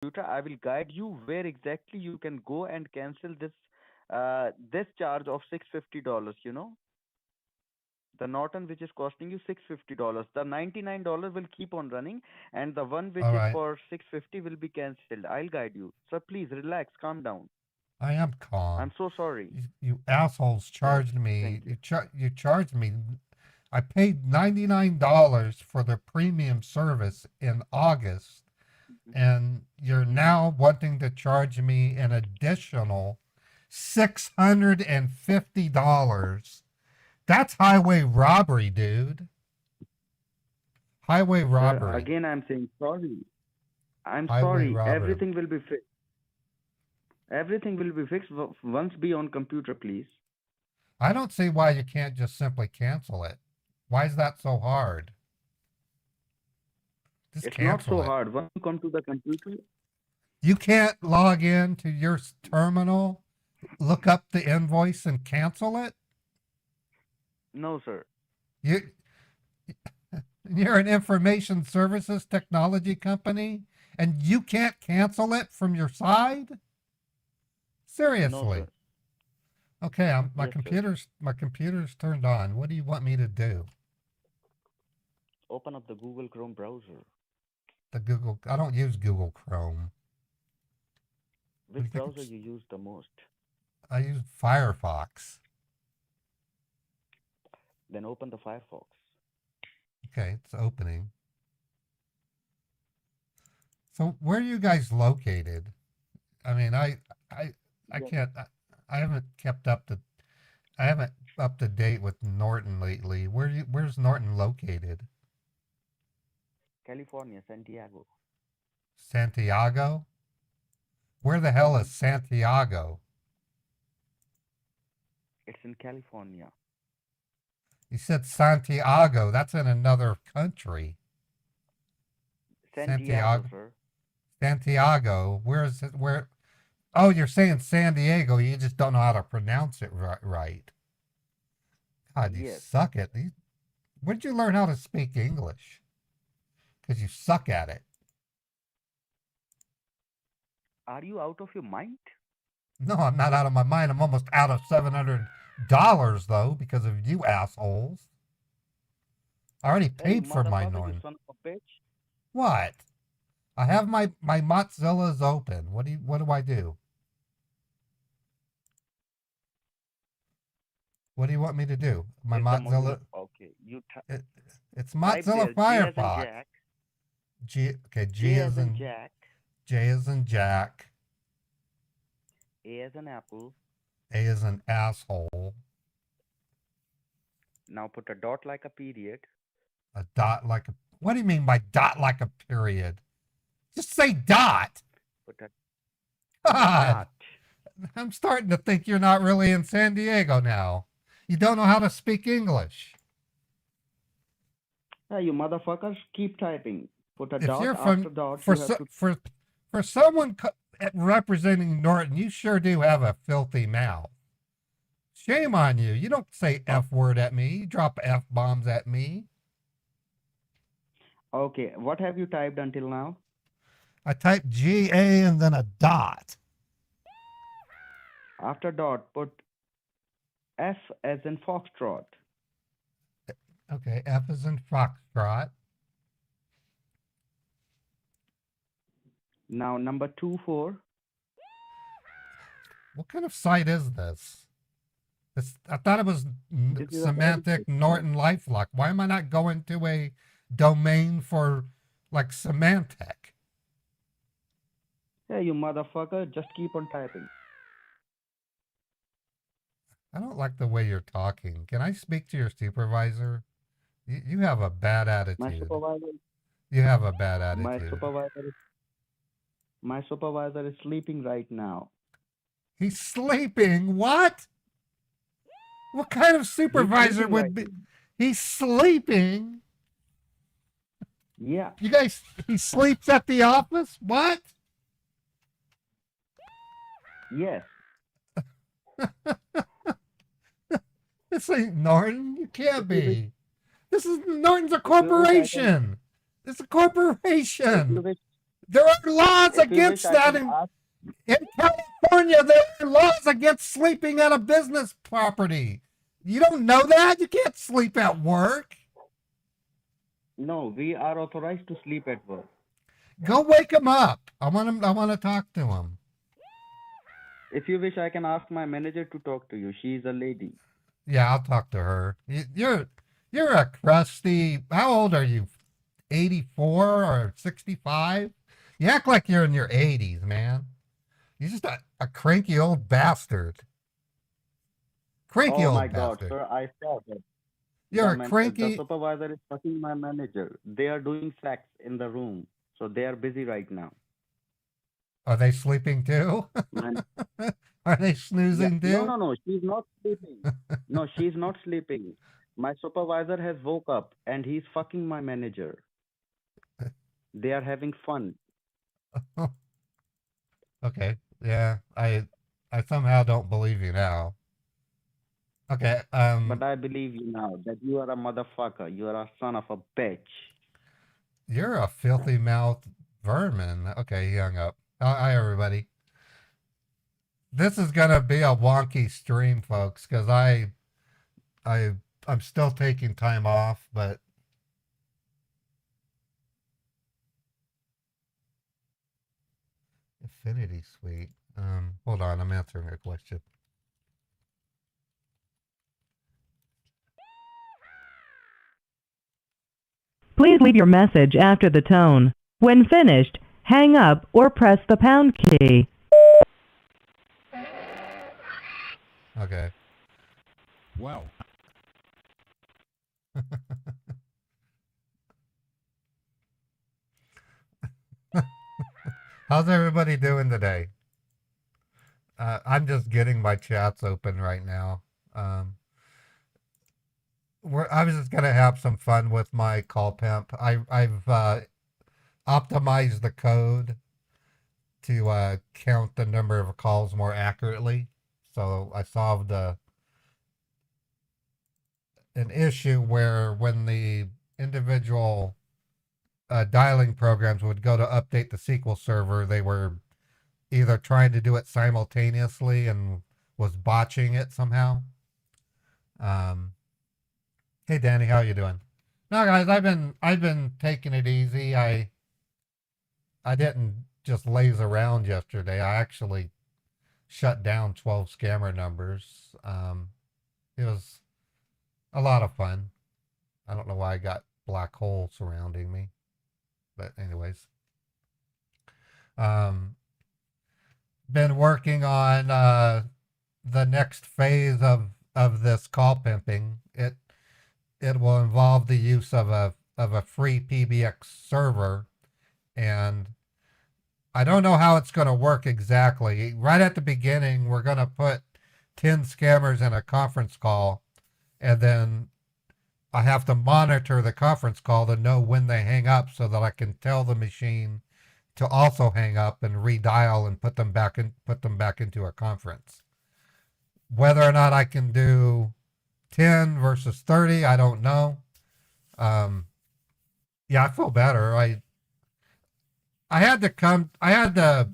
computer, I will guide you where exactly you can go and cancel this charge of $650. The Norton which is costing you $650. The $99 will keep on running, and the one which All is right. for 650 will be cancelled. I'll guide you. Sir, please relax, calm down. I am I'm calm. so sorry. You assholes Yes, charged me. thank you. You charged me. I paid $99 for the premium service in August, and you're Mm-hmm. now wanting to charge me an additional $650. That's highway robbery, dude. Highway Sir, robbery. again I'm saying sorry. I'm Highway sorry. robbery. Everything will be fixed. Everything will be fixed once be on computer, please. I don't see why you can't just simply cancel it. Why is that so hard? Just It's not cancel so it. hard. Once you come to the computer, You can't log in to your terminal, look up the invoice and cancel it? no, sir. You you're an information services technology company and you can't cancel it from your side? No, Seriously. sir. Okay, my Yes, sir. computer's turned on. What do you want me to do? Open up the Google Chrome browser. I don't use Google Chrome. What do you Which think browser it's you use the most? I use Firefox. Then open the Firefox. Okay, it's opening. So where are you guys located? I mean, I, I Yes. can't. I haven't kept up to. I haven't up to date with Norton lately. Where's Norton located? California, San Diego. Santiago. Where the hell Mm-hmm. is Santiago? It's in California. You said Santiago. That's in another country. San Diego, Santiago. sir. Santiago. Where is it? Where? Oh, you're saying San Diego. You just don't know how to pronounce it right. God, you Yes. suck at. Where did you learn how to speak English? Because you suck at it. Are you out of your mind? No, I'm not out of my mind. I'm almost out of $700 though because of you assholes. I already Hey, you paid for my motherfucker, you Norton. son of a bitch. What? I have my Mozilla's open. What do I do? What do you want me to do? My Is the Mozilla. Mozilla. Okay. It, it's Type Mozilla there J as in Firefox. Jack, G J is as in in Jack, J is in Jack. A as in Apple. A is an asshole. Now put a dot like a period. A dot like a. What do you mean by dot like a period? Just say dot. Put a God, dot. I'm starting to think you're not really in San Diego now. You don't know how to speak English. Hey, you motherfuckers, keep typing. Put a If dot you're after from dot. for You have to. for someone representing Norton, you sure do have a filthy mouth. Shame on you. You don't say Oh, F word at me. You drop F bombs at me. okay. What have you typed until now? I type GA and then a dot. After dot, put F as in Foxtrot. Okay, F is in Foxtrot. Now number 24. What kind of site is this? I thought it was This is a very semantic good site. Norton LifeLock. Why am I not going to a domain for like semantic? Hey, you motherfucker, just keep on typing. I don't like the way you're talking. Can I speak to your supervisor? You have a bad My attitude. supervisor, You have a bad my attitude. supervisor, my supervisor is sleeping right now. He's sleeping. What? What kind of He's supervisor sleeping right would be? now. He's sleeping. Yeah. You guys, he sleeps at the office? What? Yes. This ain't Norton. You If can't you wish, be. This is Norton's a if you wish, I can. corporation. It's a If you corporation. wish, There are laws If you wish, against I that can ask. in California. There are laws against sleeping at a business property. You don't know that? You can't sleep at work. No, we are authorized to sleep at work. Go wake him up. I want to talk to him. If you wish, I can ask my manager to talk to you. She is a lady. Yeah, I'll talk to her. You're a crusty. How old are you? 84 or 65? You act like you're in your 80s, man. You're just a cranky old bastard. Cranky Oh my old God, bastard. sir, I saw that. You're a The cranky. supervisor is fucking my manager. They are doing sex in the room, so they are busy right now. Are they sleeping too? Man, Are they yeah, snoozing no, too? no, no, she's not sleeping. No, she's not sleeping. My supervisor has woke up and he's fucking my manager. They are having fun, Okay. Yeah, I somehow don't believe you now. Okay. but I believe you now that you are a motherfucker. You are a son of a bitch. You're a filthy mouth vermin. Okay, he hung up. Hi, everybody. This is gonna be a wonky stream, folks, because I I'm still taking time off, but Infinity Suite. Hold on, I'm answering a question. Please leave your message after the tone. When finished, hang up or press the pound key. Okay. Wow. How's everybody doing today? I'm just getting my chats open right now. Um, I was just gonna have some fun with my call pimp. I've optimized the code to count the number of calls more accurately. So I solved an issue where when the individual dialing programs would go to update the SQL server, they were either trying to do it simultaneously and was botching it somehow. Um, hey Danny, how you doing? No guys, I've been taking it easy. I didn't just laze around yesterday. I actually shut down 12 scammer numbers. It was a lot of fun. I don't know why I got black holes surrounding me, but anyways, um, been working on the next phase of this call pimping. It will involve the use of a free PBX server, and I don't know how it's going to work exactly. Right at the beginning, we're going to put 10 scammers in a conference call, and then I have to monitor the conference call to know when they hang up so that I can tell the machine to also hang up and redial and put them back into a conference. Whether or not I can do 10 versus 30, I don't know. Yeah, I feel better. I had to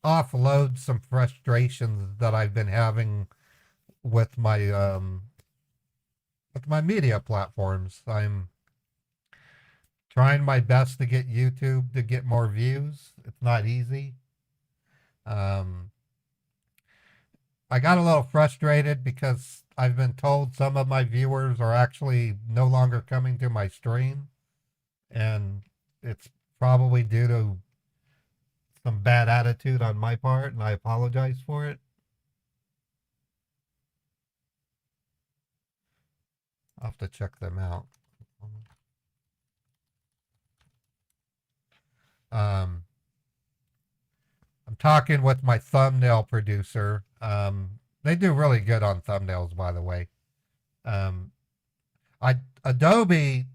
offload some frustrations that I've been having with my media platforms. I'm trying my best to get YouTube to get more views. It's not easy. Um, I got a little frustrated because I've been told some of my viewers are actually no longer coming to my stream, and it's probably due to some bad attitude on my part, and I apologize for it. I'll have to check them out. Um, I'm talking with my thumbnail producer. They do really good on thumbnails, by the way. Um, Adobe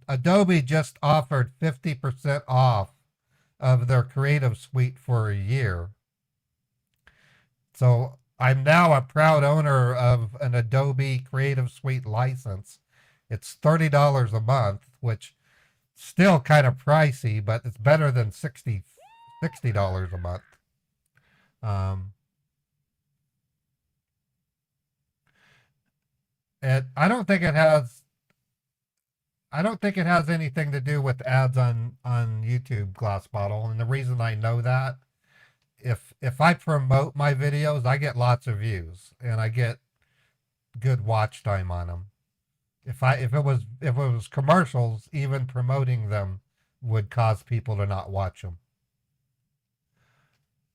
just offered 50% off of their Creative Suite for a year. So I'm now a proud owner of an Adobe Creative Suite license. It's $30 a month, which still kind of pricey, but it's better than 60 $60 a month. And I don't think it has. I don't think it has anything to do with ads on YouTube, Glass Bottle. And the reason I know that, if I promote my videos, I get lots of views and I get good watch time on them. If it was commercials, even promoting them would cause people to not watch them.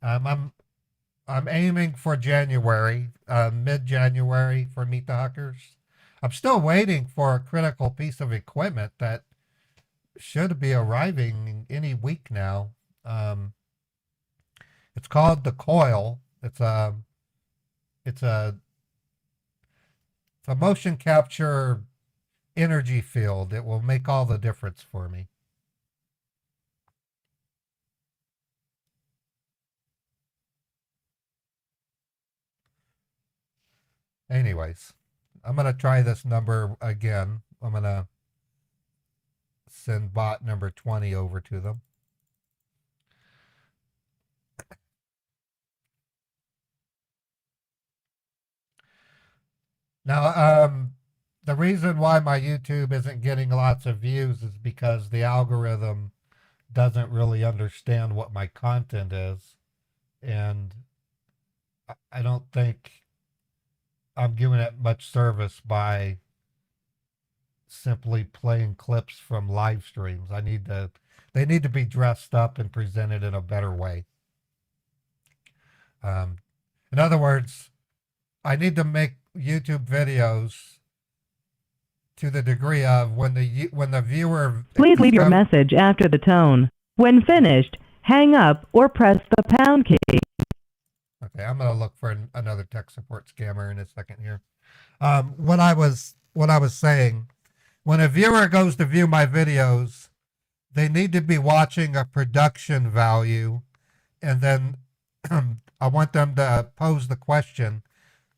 I'm aiming for January, mid-January for Meet the Huckers. I'm still waiting for a critical piece of equipment that should be arriving any week now. It's called the Coil. It's a motion capture energy field. It will make all the difference for me. Anyways, I'm going to try this number again. I'm going to send bot number 20 over to them. Now, the reason why my YouTube isn't getting lots of views is because the algorithm doesn't really understand what my content is. And I don't think I'm giving it much service by simply playing clips from live streams. They need to be dressed up and presented in a better way. In other words, I need to make YouTube videos to the degree of when the viewer. Please leave your message after the tone. When finished, hang up or press the pound key. Okay, I'm gonna look for another tech support scammer in a second here. What I was saying, when a viewer goes to view my videos, they need to be watching a production value, and then I want them to pose the question,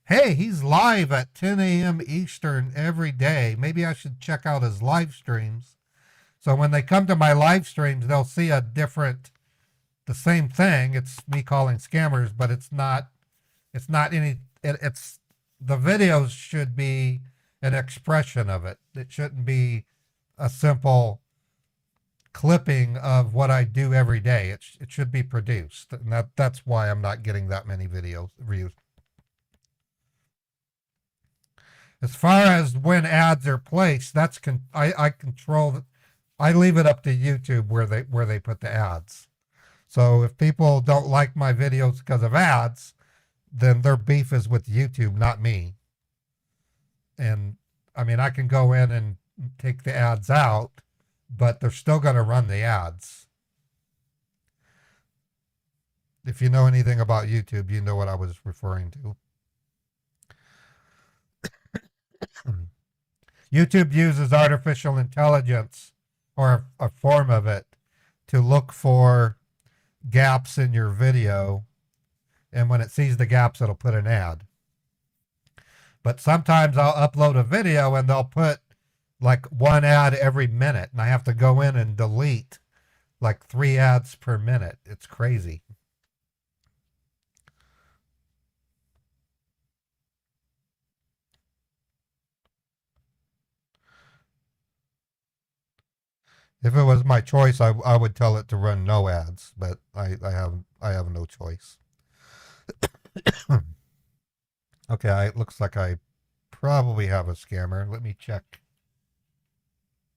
hey, he's live at 10 a.m. Eastern every day. Maybe I should check out his live streams. So when they come to my live streams, they'll see the same thing. It's me calling scammers, but it's the videos should be an expression of it. It shouldn't be a simple clipping of what I do every day. It should be produced. And that's why I'm not getting that many views. As far as when ads are placed, I control. I leave it up to YouTube where they put the ads. So if people don't like my videos because of ads, then their beef is with YouTube, not me. And I mean, I can go in and take the ads out, but they're still going to run the ads. If you know anything about YouTube, you know what I was referring to. YouTube uses artificial intelligence, or a form of it, to look for gaps in your video, and when it sees the gaps, it'll put an ad. But sometimes I'll upload a video and they'll put like one ad every minute, and I have to go in and delete like 3 ads per minute. It's crazy. If it was my choice, I would tell it to run no ads, but I have no choice. Okay, it looks like I probably have a scammer. Let me check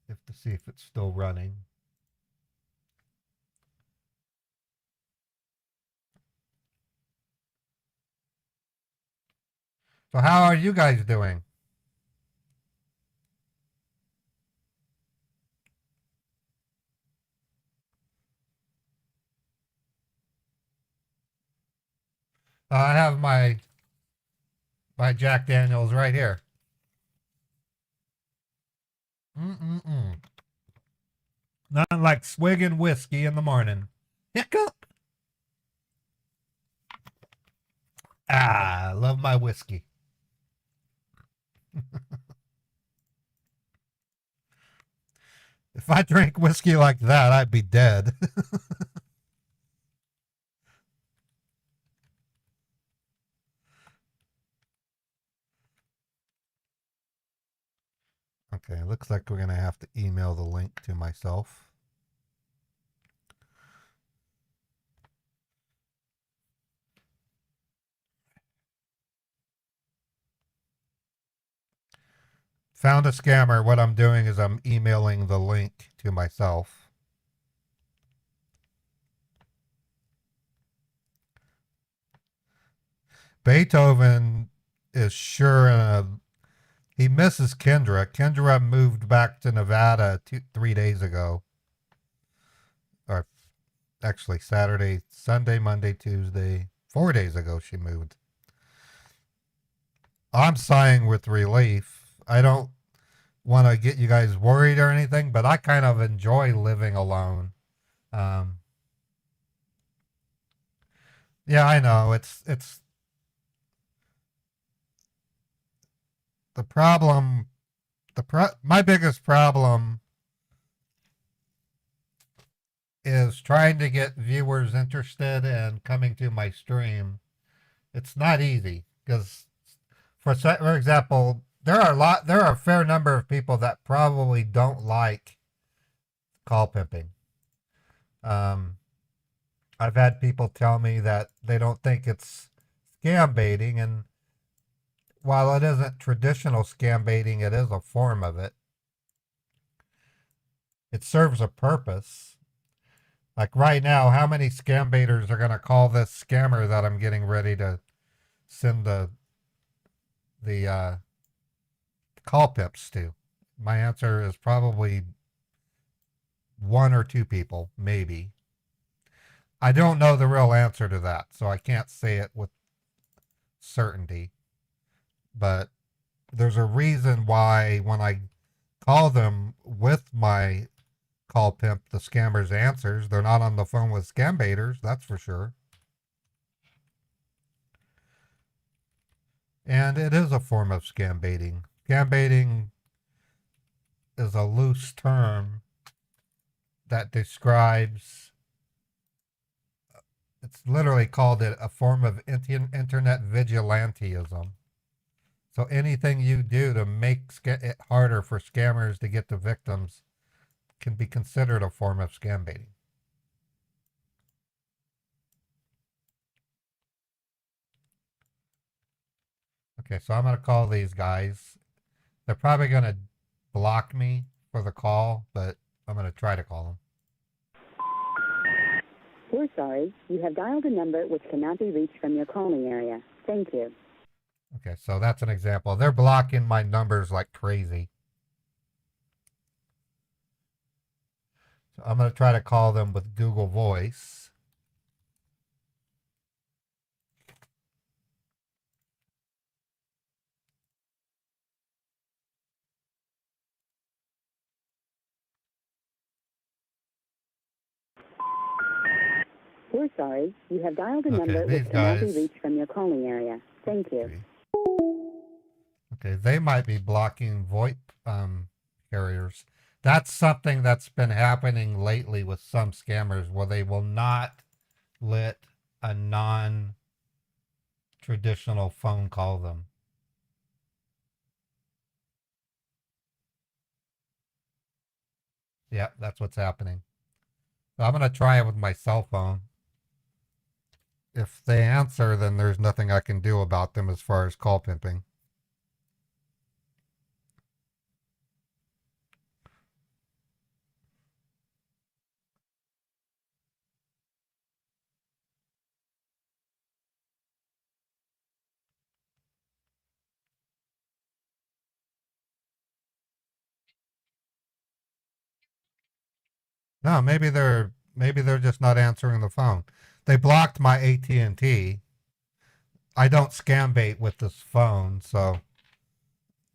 to see if it's still running. So how are you guys doing? I have my Jack Daniels right here. Nothing like swigging whiskey in the morning. Hiccup. I love my whiskey. If I drank whiskey like that, I'd be dead. Okay, looks like we're going to have to email the link to myself. Found a scammer. What I'm doing is I'm emailing the link to myself. Beethoven is sure in a. He misses Kendra. Kendra moved back to Nevada 3 days ago. Or actually Saturday, Sunday, Monday, Tuesday. 4 days ago she moved. I'm sighing with relief. I don't want to get you guys worried or anything, but I kind of enjoy living alone. Um, yeah, I know. It's the problem. My biggest problem is trying to get viewers interested in coming to my stream. It's not easy because, for example, there are a fair number of people that probably don't like call pimping. Um, I've had people tell me that they don't think it's scam baiting, and while it isn't traditional scam baiting, it is a form of it. It serves a purpose. Like right now, how many scam baiters are going to call this scammer that I'm getting ready to send the call pimps to? My answer is probably one or two people, maybe. I don't know the real answer to that, so I can't say it with certainty. But there's a reason why when I call them with my call pimp, the scammers answers. They're not on the phone with scam baiters, that's for sure. And it is a form of scam baiting. Scam baiting is a loose term that describes, it's literally called it a form of internet vigilantism. So anything you do to make it harder for scammers to get to victims can be considered a form of scam baiting. Okay, so I'm going to call these guys. They're probably going to block me for the call, but I'm going to try to call them. We're sorry. You have dialed a number which cannot be reached from your calling area. Thank you. Okay, so that's an example. They're blocking my numbers like crazy. So I'm going to try to call them with Google Voice. We're sorry. You have dialed a number which cannot be reached from your calling area. Thank you. Okay, they might be blocking VoIP carriers. That's something that's been happening lately with some scammers where they will not let a non-traditional phone call them. Yeah, that's what's happening. So I'm going to try it with my cell phone. If they answer, then there's nothing I can do about them as far as call pimping. No, maybe they're just not answering the phone. They blocked my AT&T. I don't scam bait with this phone, so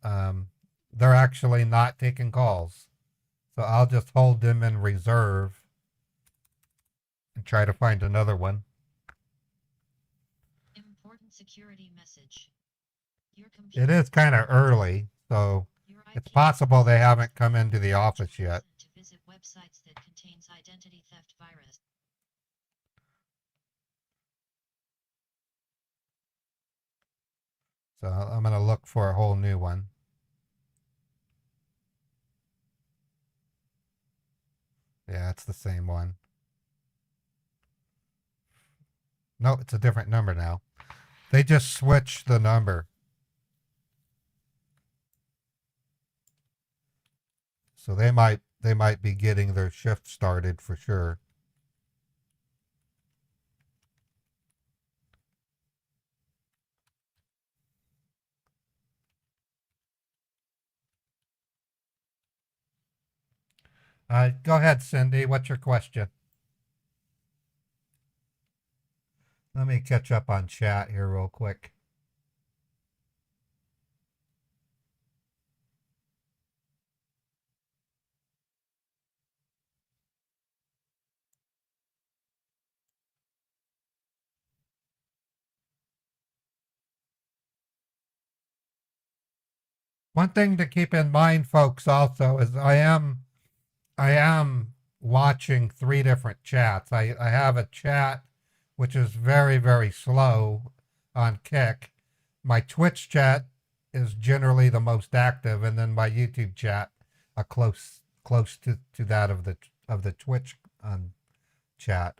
they're actually not taking calls. So I'll just hold them in reserve and try to find another one. Important security message. It is kind of early, so it's possible they haven't come into the office yet. To visit websites that contains identity theft virus. So I'm going to look for a whole new one. Yeah, it's the same one. No, it's a different number now. They just switched the number. So they might be getting their shift started for sure. Go ahead, Cindy. What's your question? Let me catch up on chat here real quick. One thing to keep in mind, folks, also is I am watching 3 different chats. I have a chat which is very, very slow on Kick. My Twitch chat is generally the most active, and then my YouTube chat a close to that of the Twitch chat.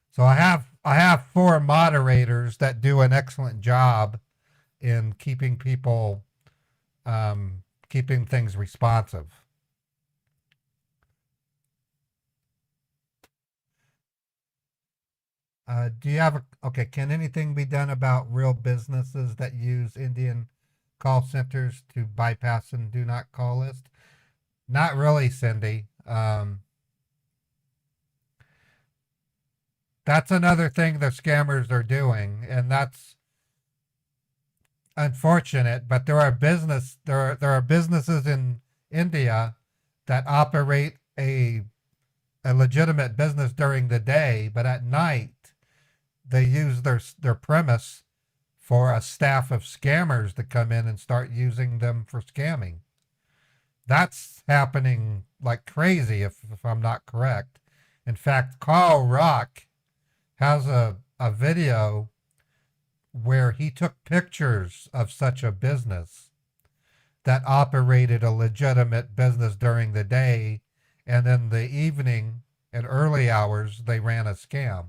So I have 4 moderators that do an excellent job in keeping people keeping things responsive. Do you have okay, can anything be done about real businesses that use Indian call centers to bypass and do not call list? Not really, Cindy. That's another thing the scammers are doing, and that's unfortunate, but there are businesses in India that operate a legitimate business during the day, but at night they use their premise for a staff of scammers to come in and start using them for scamming. That's happening like crazy if I'm not correct. In fact, Carl Rock has a video where he took pictures of such a business that operated a legitimate business during the day, and in the evening and early hours they ran a scam.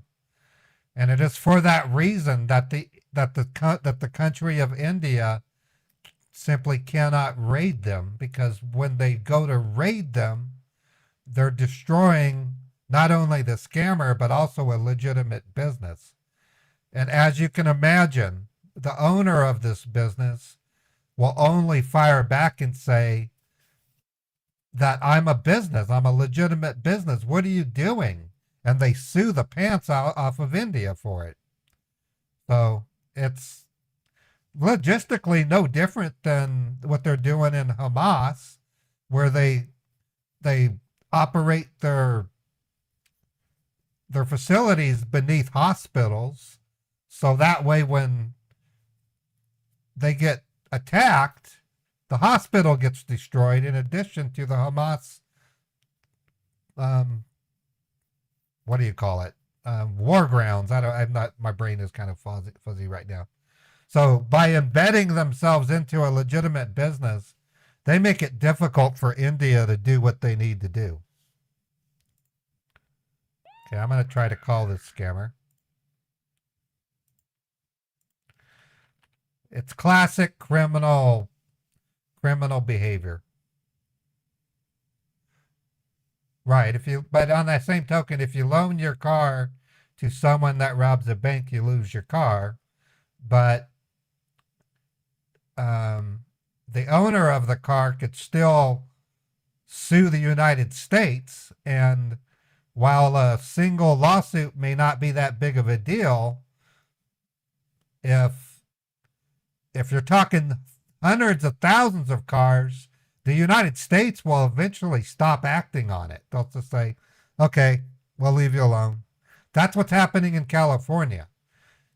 And it is for that reason that the country of India simply cannot raid them, because when they go to raid them, they're destroying not only the scammer but also a legitimate business. And as you can imagine, the owner of this business will only fire back and say that I'm a legitimate business. What are you doing? And they sue the pants off of India for it. So it's logistically no different than what they're doing in Hamas, where they operate their facilities beneath hospitals. So that way when they get attacked, the hospital gets destroyed in addition to the Hamas, what do you call it? War grounds. My brain is kind of fuzzy right now. So by embedding themselves into a legitimate business, they make it difficult for India to do what they need to do. Okay, I'm going to try to call this scammer. It's classic criminal behavior. Right. But on that same token, if you loan your car to someone that robs a bank, you lose your car. But the owner of the car could still sue the United States. And while a single lawsuit may not be that big of a deal, if you're talking hundreds of thousands of cars, the United States will eventually stop acting on it. They'll just say, okay, we'll leave you alone. That's what's happening in California.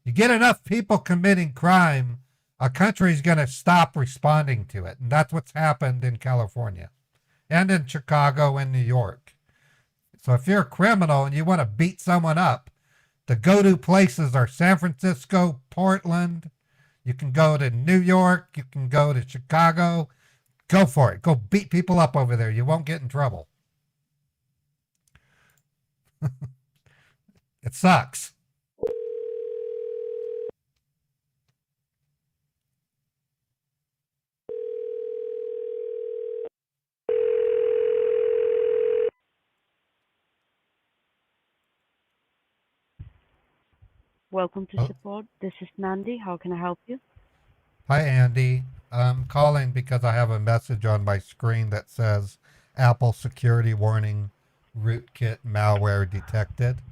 You get enough people committing crime, a country's going to stop responding to it. And that's what's happened in California and in Chicago and New York. So if you're a criminal and you want to beat someone up, the go-to places are San Francisco, Portland. You can go to New York. You can go to Chicago. Go for it. Go beat people up over there. You won't get in trouble. It sucks. Welcome to Oh, support. This is Nandi. How can I help you? hi, Andy. I'm calling because I have a message on my screen that says Apple security warning, rootkit malware detected.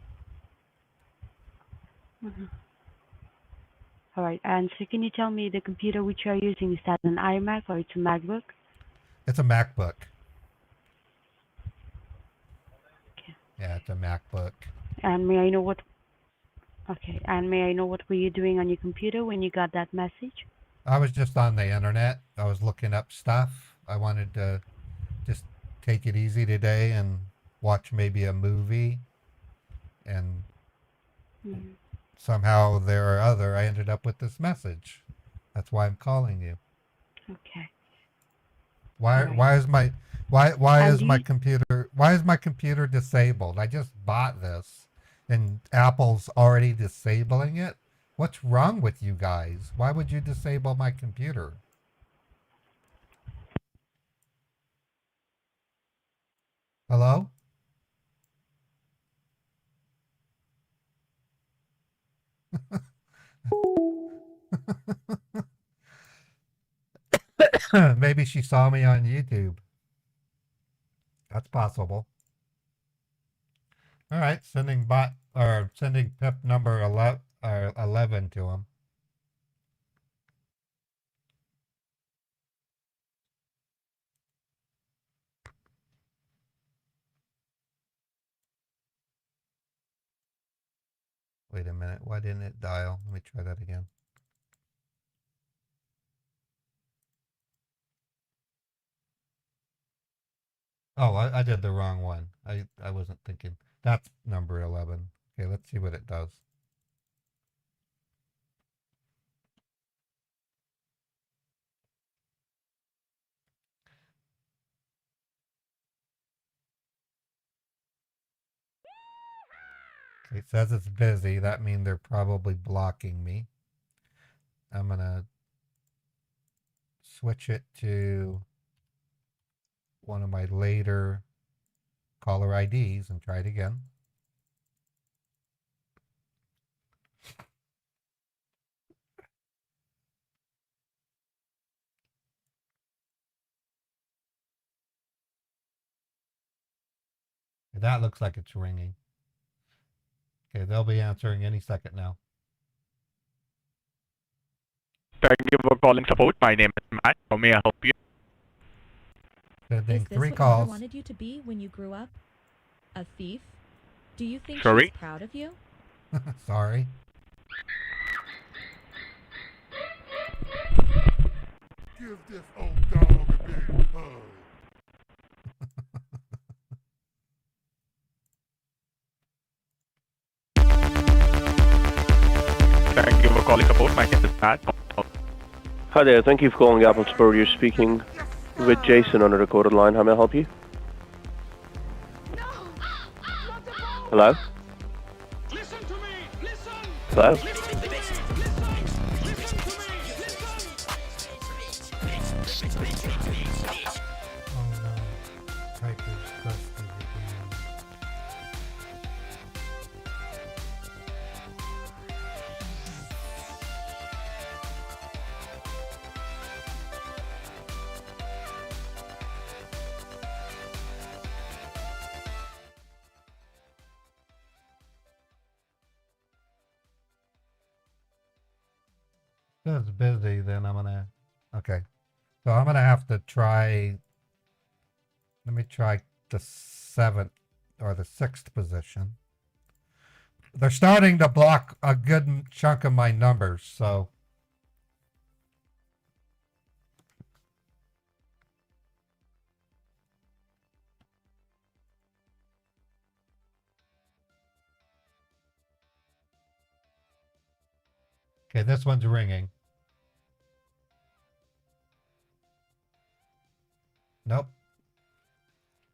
All right. And so can you tell me the computer which you are using, is that an iMac or it's a MacBook? It's a MacBook. Okay. Yeah, it's a MacBook. And may I know what Okay. And may I know what were you doing on your computer when you got that message? I was just on the internet. I was looking up stuff. I wanted to just take it easy today and watch maybe a movie. And Mhm. somehow there or other, I ended up with this message. That's why I'm calling you. Okay. All Why right. why is my why And is my computer disabled? I just bought this and Apple's already disabling it. What's wrong with you guys? Why would you disable my computer? Hello? Maybe she saw me on YouTube. That's possible. All right, sending pip number 11 to him. Wait a minute. Why didn't it dial? Let me try that again. Oh, I did the wrong one. I wasn't thinking. That's number 11. Okay, let's see what it does. Okay, it says it's busy. That means they're probably blocking me. I'm going to switch it to one of my later caller IDs and try it again. That looks like it's ringing. Okay, they'll be answering any second now. Thank you for calling support. My name is Matt. How may I help you? Sending Is this 3 what Mother calls. wanted you to be when you grew up? A thief? Do you think Sorry? she's proud of you? Sorry. Give this old dog a big hug. Thank you for calling support. My name is Matt. Hi there, thank you for calling Apple Support. You're speaking with Jason on the recorded line. How may I help you? Hello? Listen to me! Listen! Hello? Oh no. Typers busted again. If it's busy, then I'm gonna. Okay. So I'm gonna have to try. Let me try the 7th or the 6th position. They're starting to block a good chunk of my numbers, so. Okay, this one's ringing. Nope.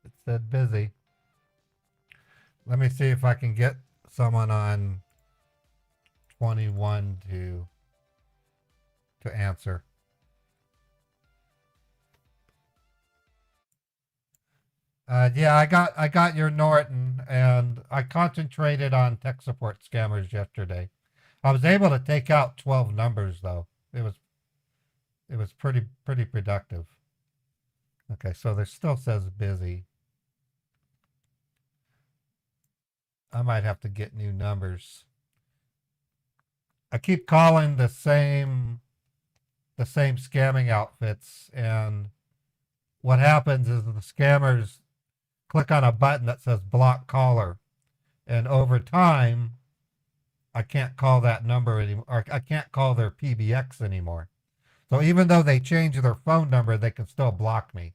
It said busy. Let me see if I can get someone on 21 to answer. Yeah, I got your Norton, and I concentrated on tech support scammers yesterday. I was able to take out 12 numbers though. It was pretty productive. Okay, so there still says busy. I might have to get new numbers. I keep calling the same scamming outfits, and what happens is the scammers click on a button that says block caller, and over time I can't call that number anymore, or I can't call their PBX anymore. So even though they change their phone number, they can still block me.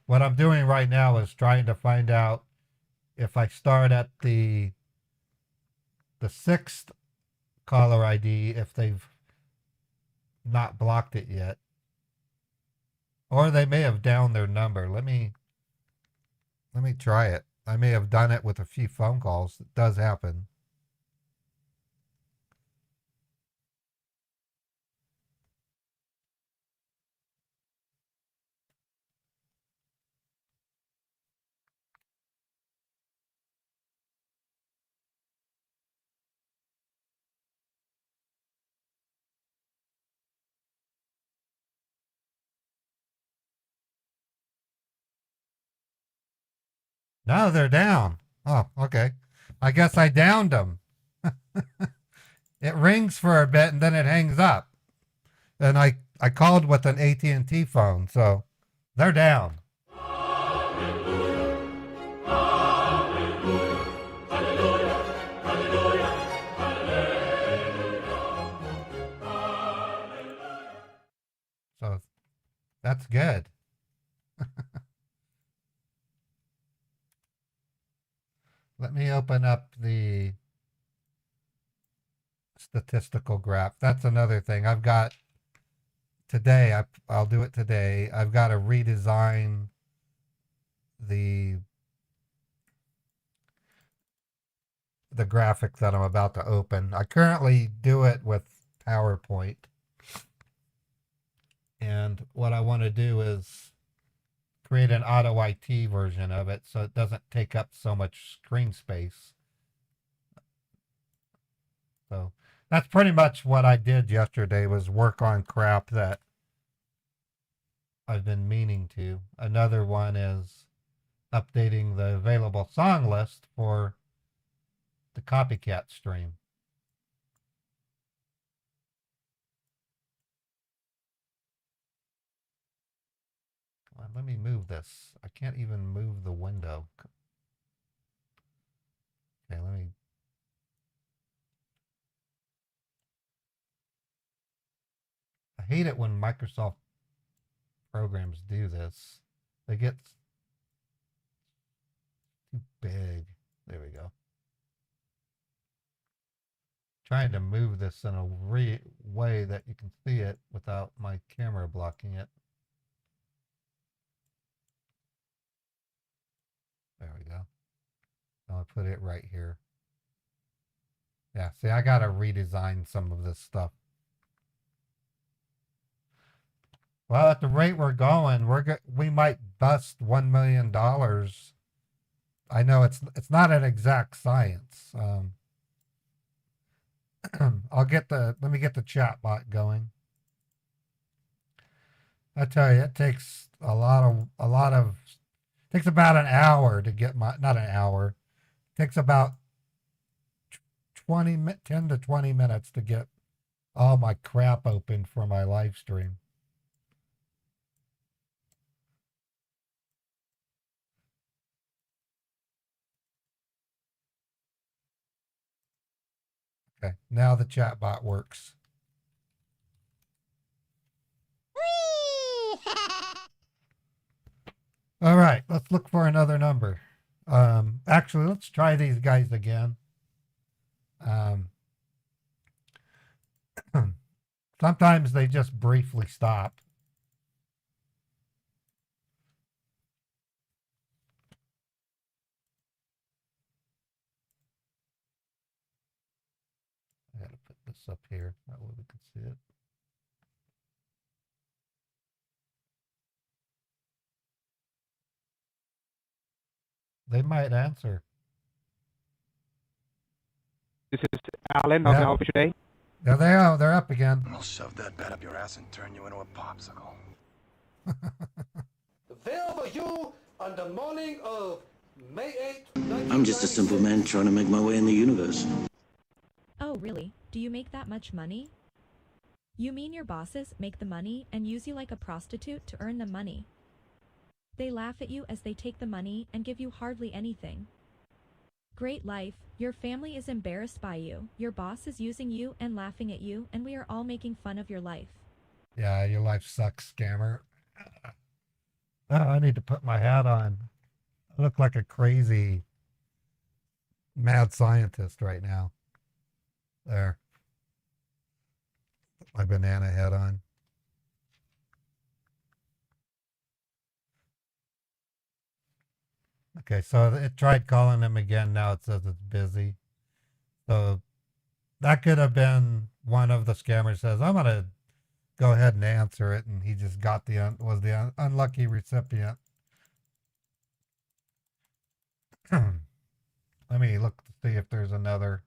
What I'm doing right now is trying to find out if I start at the 6th caller ID, if they've not blocked it yet. Or they may have downed their number. Let me try it. I may have done it with a few phone calls. It does happen. No, they're down. Oh, okay. I guess I downed them. It rings for a bit and then it hangs up. And I called with an AT&T phone, so they're down. So that's good. Let me open up the statistical graph. That's another thing. I've got today, I'll do it today. I've got to redesign the graphic that I'm about to open. I currently do it with PowerPoint. And what I want to do is create an auto IT version of it so it doesn't take up so much screen space. So that's pretty much what I did yesterday, was work on crap that I've been meaning to. Another one is updating the available song list for the copycat stream. Let me move this. I can't even move the window. Okay, let me. I hate it when Microsoft programs do this. They get too big. There we go. Trying to move this in a way that you can see it without my camera blocking it. There we go. I'll put it right here. Yeah, see, I got to redesign some of this stuff. Well, at the rate we're going, we might bust $1 million. I know it's not an exact science. Let me get the chat bot going. I tell you, it takes takes about an hour to get not an hour. It takes about 10 to 20 minutes to get all my crap open for my live stream. Okay, now the chat bot works. All right, let's look for another number. Actually, let's try these guys again. Sometimes they just briefly stop. this up here. That way we can see it. They might answer. This is Alan. How can I help you today? There they are. They're up again. I'll shove that bat up your ass and turn you into a popsicle. Available you on the morning of May 8th. I'm just a simple man trying to make my way in the universe. Oh, really? Do you make that much money? You mean your bosses make the money and use you like a prostitute to earn the money? They laugh at you as they take the money and give you hardly anything. Great life, your family is embarrassed by you, your boss is using you and laughing at you, and we are all making fun of your life. Yeah, your life sucks, scammer. Oh, I need to put my hat on. I look like a crazy mad scientist right now. There. Put my banana hat on. Okay, so it tried calling him again. Now it says it's busy. So that could have been one of the scammers says, I'm going to go ahead and answer it. And he just got was the unlucky recipient. Let me look to see if there's another.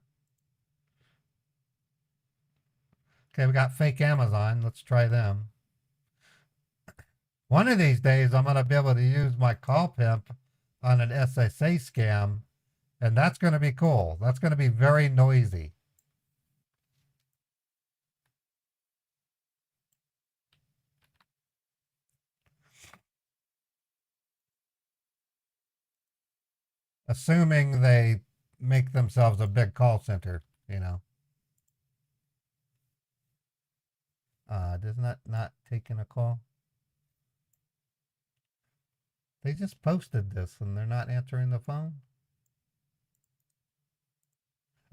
Okay, we got fake Amazon. Let's try them. One of these days, I'm going to be able to use my call pimp on an SSA scam, and that's going to be cool. That's going to be very noisy. Assuming they make themselves a big call center, you know. Isn't that not taking a call? They just posted this and they're not answering the phone.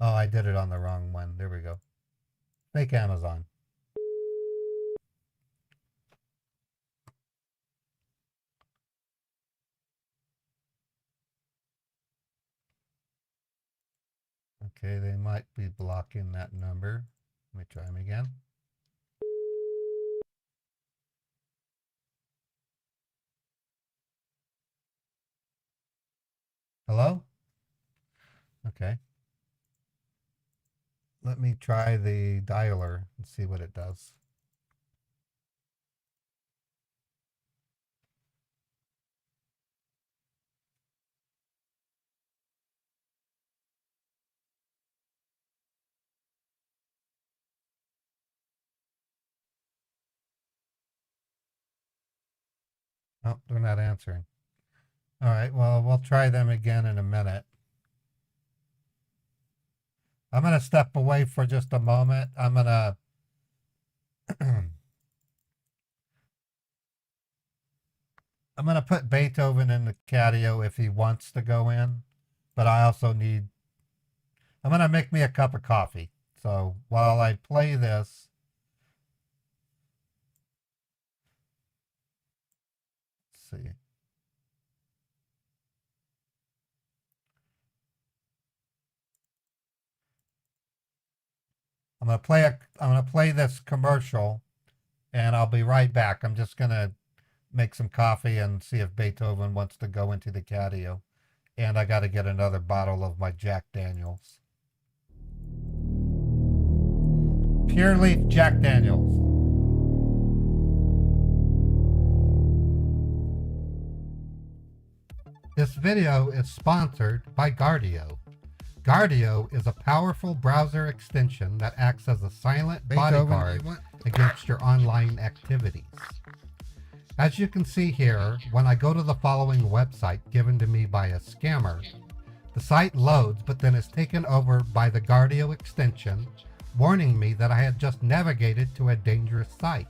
Oh, I did it on the wrong one. There we go. Fake Amazon. Okay, they might be blocking that number. Let me try them again. Hello? Okay. Let me try the dialer and see what it does. Oh, they're not answering. All right, well, we'll try them again in a minute. I'm going to step away for just a moment. I'm going to I'm going to put Beethoven in the catio if he wants to go in, but I also need, I'm going to make me a cup of coffee. So while I play this, let's see. I'm gonna play this commercial, and I'll be right back. I'm just gonna make some coffee and see if Beethoven wants to go into the catio, and I got to get another bottle of my Jack Daniels. Pure Leaf Jack Daniels. This video is sponsored by Guardio. Guardio is a powerful browser extension that acts as a silent bodyguard against your online activities. As you can see here, when I go to the following website given to me by a scammer, the site loads but then is taken over by the Guardio extension, warning me that I had just navigated to a dangerous site.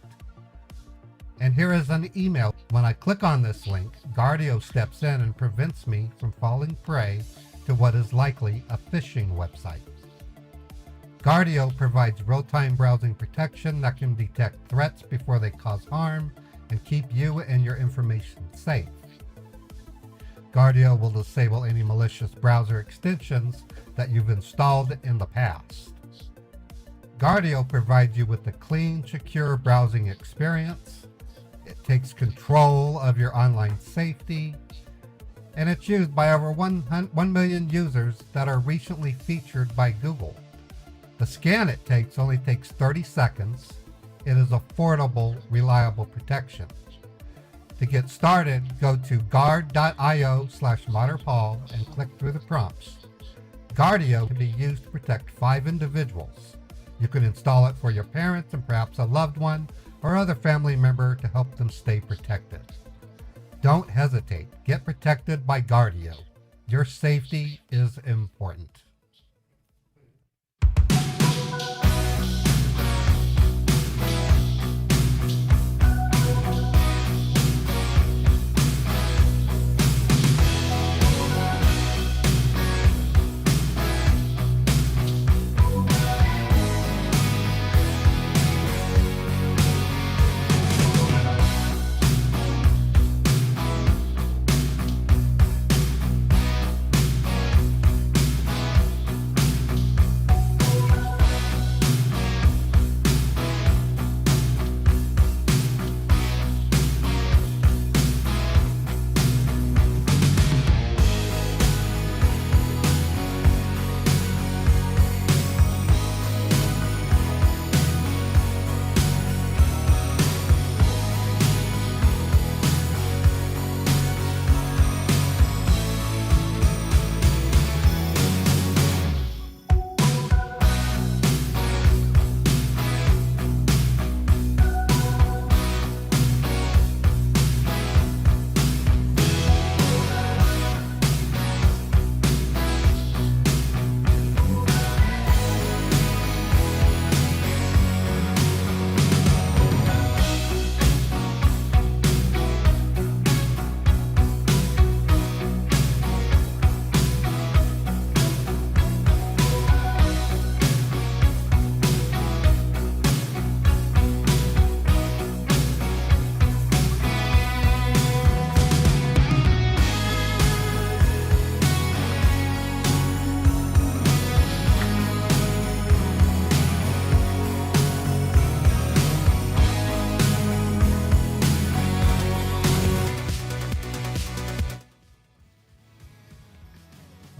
And here is an email. When I click on this link, Guardio steps in and prevents me from falling prey to what is likely a phishing website. Guardio provides real-time browsing protection that can detect threats before they cause harm and keep you and your information safe. Guardio will disable any malicious browser extensions that you've installed in the past. Guardio provides you with a clean, secure browsing experience. It takes control of your online safety, and it's used by over 1 million users that are recently featured by Google. The scan it takes only takes 30 seconds. It is affordable, reliable protection. To get started, go to guard.io/modernpaul and click through the prompts. Guardio can be used to protect 5 individuals. You can install it for your parents and perhaps a loved one or other family member to help them stay protected. Don't hesitate. Get protected by Guardio. Your safety is important.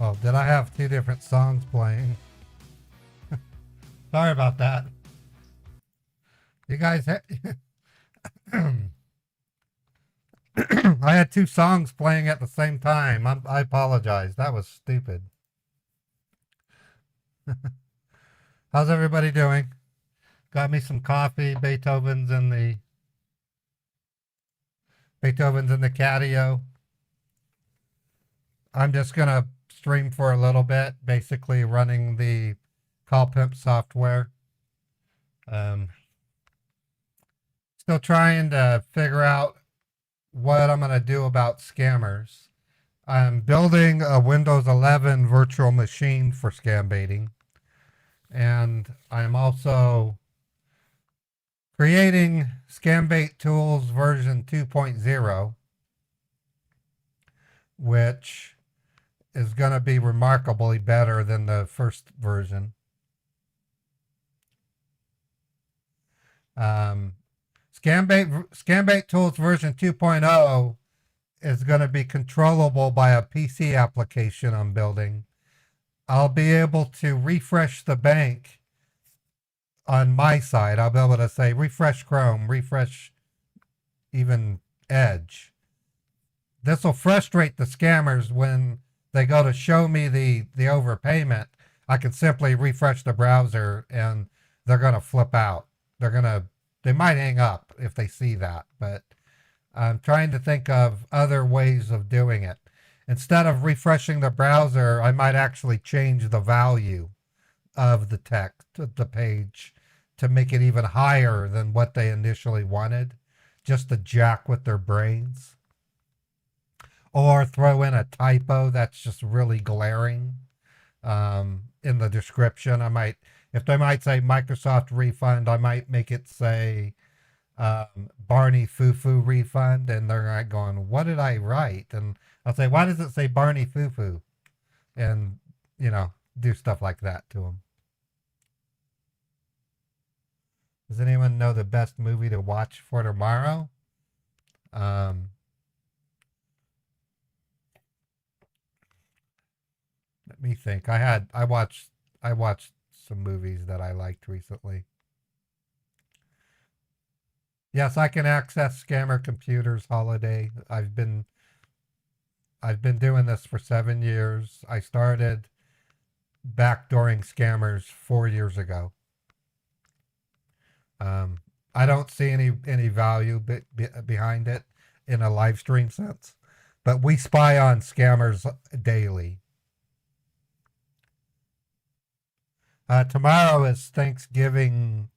Oh, did I have 2 different songs playing? Sorry about that. You guys, I had 2 songs playing at the same time. I apologize. That was stupid. How's everybody doing? Got me some coffee. Beethoven's in the catio. I'm just gonna stream for a little bit, basically running the Call Pimp software. Still trying to figure out what I'm going to do about scammers. I'm building a Windows 11 virtual machine for scam baiting. And I'm also creating Scambait Tools version 2.0, which is going to be remarkably better than the first version. Scambait Tools version 2.0 is going to be controllable by a PC application I'm building. I'll be able to refresh the bank on my side. I'll be able to say refresh Chrome, refresh even Edge. This will frustrate the scammers when they go to show me the overpayment. I can simply refresh the browser and they're going to flip out. They might hang up if they see that, but I'm trying to think of other ways of doing it. Instead of refreshing the browser, I might actually change the value of the text, the page, to make it even higher than what they initially wanted, just to jack with their brains. Or throw in a typo that's just really glaring in the description. If they might say Microsoft refund, I might make it say Barney Fufu refund, and they're like going, what did I write? And I'll say, why does it say Barney Fufu? And, do stuff like that to them. Does anyone know the best movie to watch for tomorrow? Let me think. I watched some movies that I liked recently. Yes, I can access Scammer Computers Holiday. I've been doing this for 7 years. I started backdooring scammers 4 years ago. I don't see any value behind it in a live stream sense, but we spy on scammers daily. Tomorrow is Thanksgiving.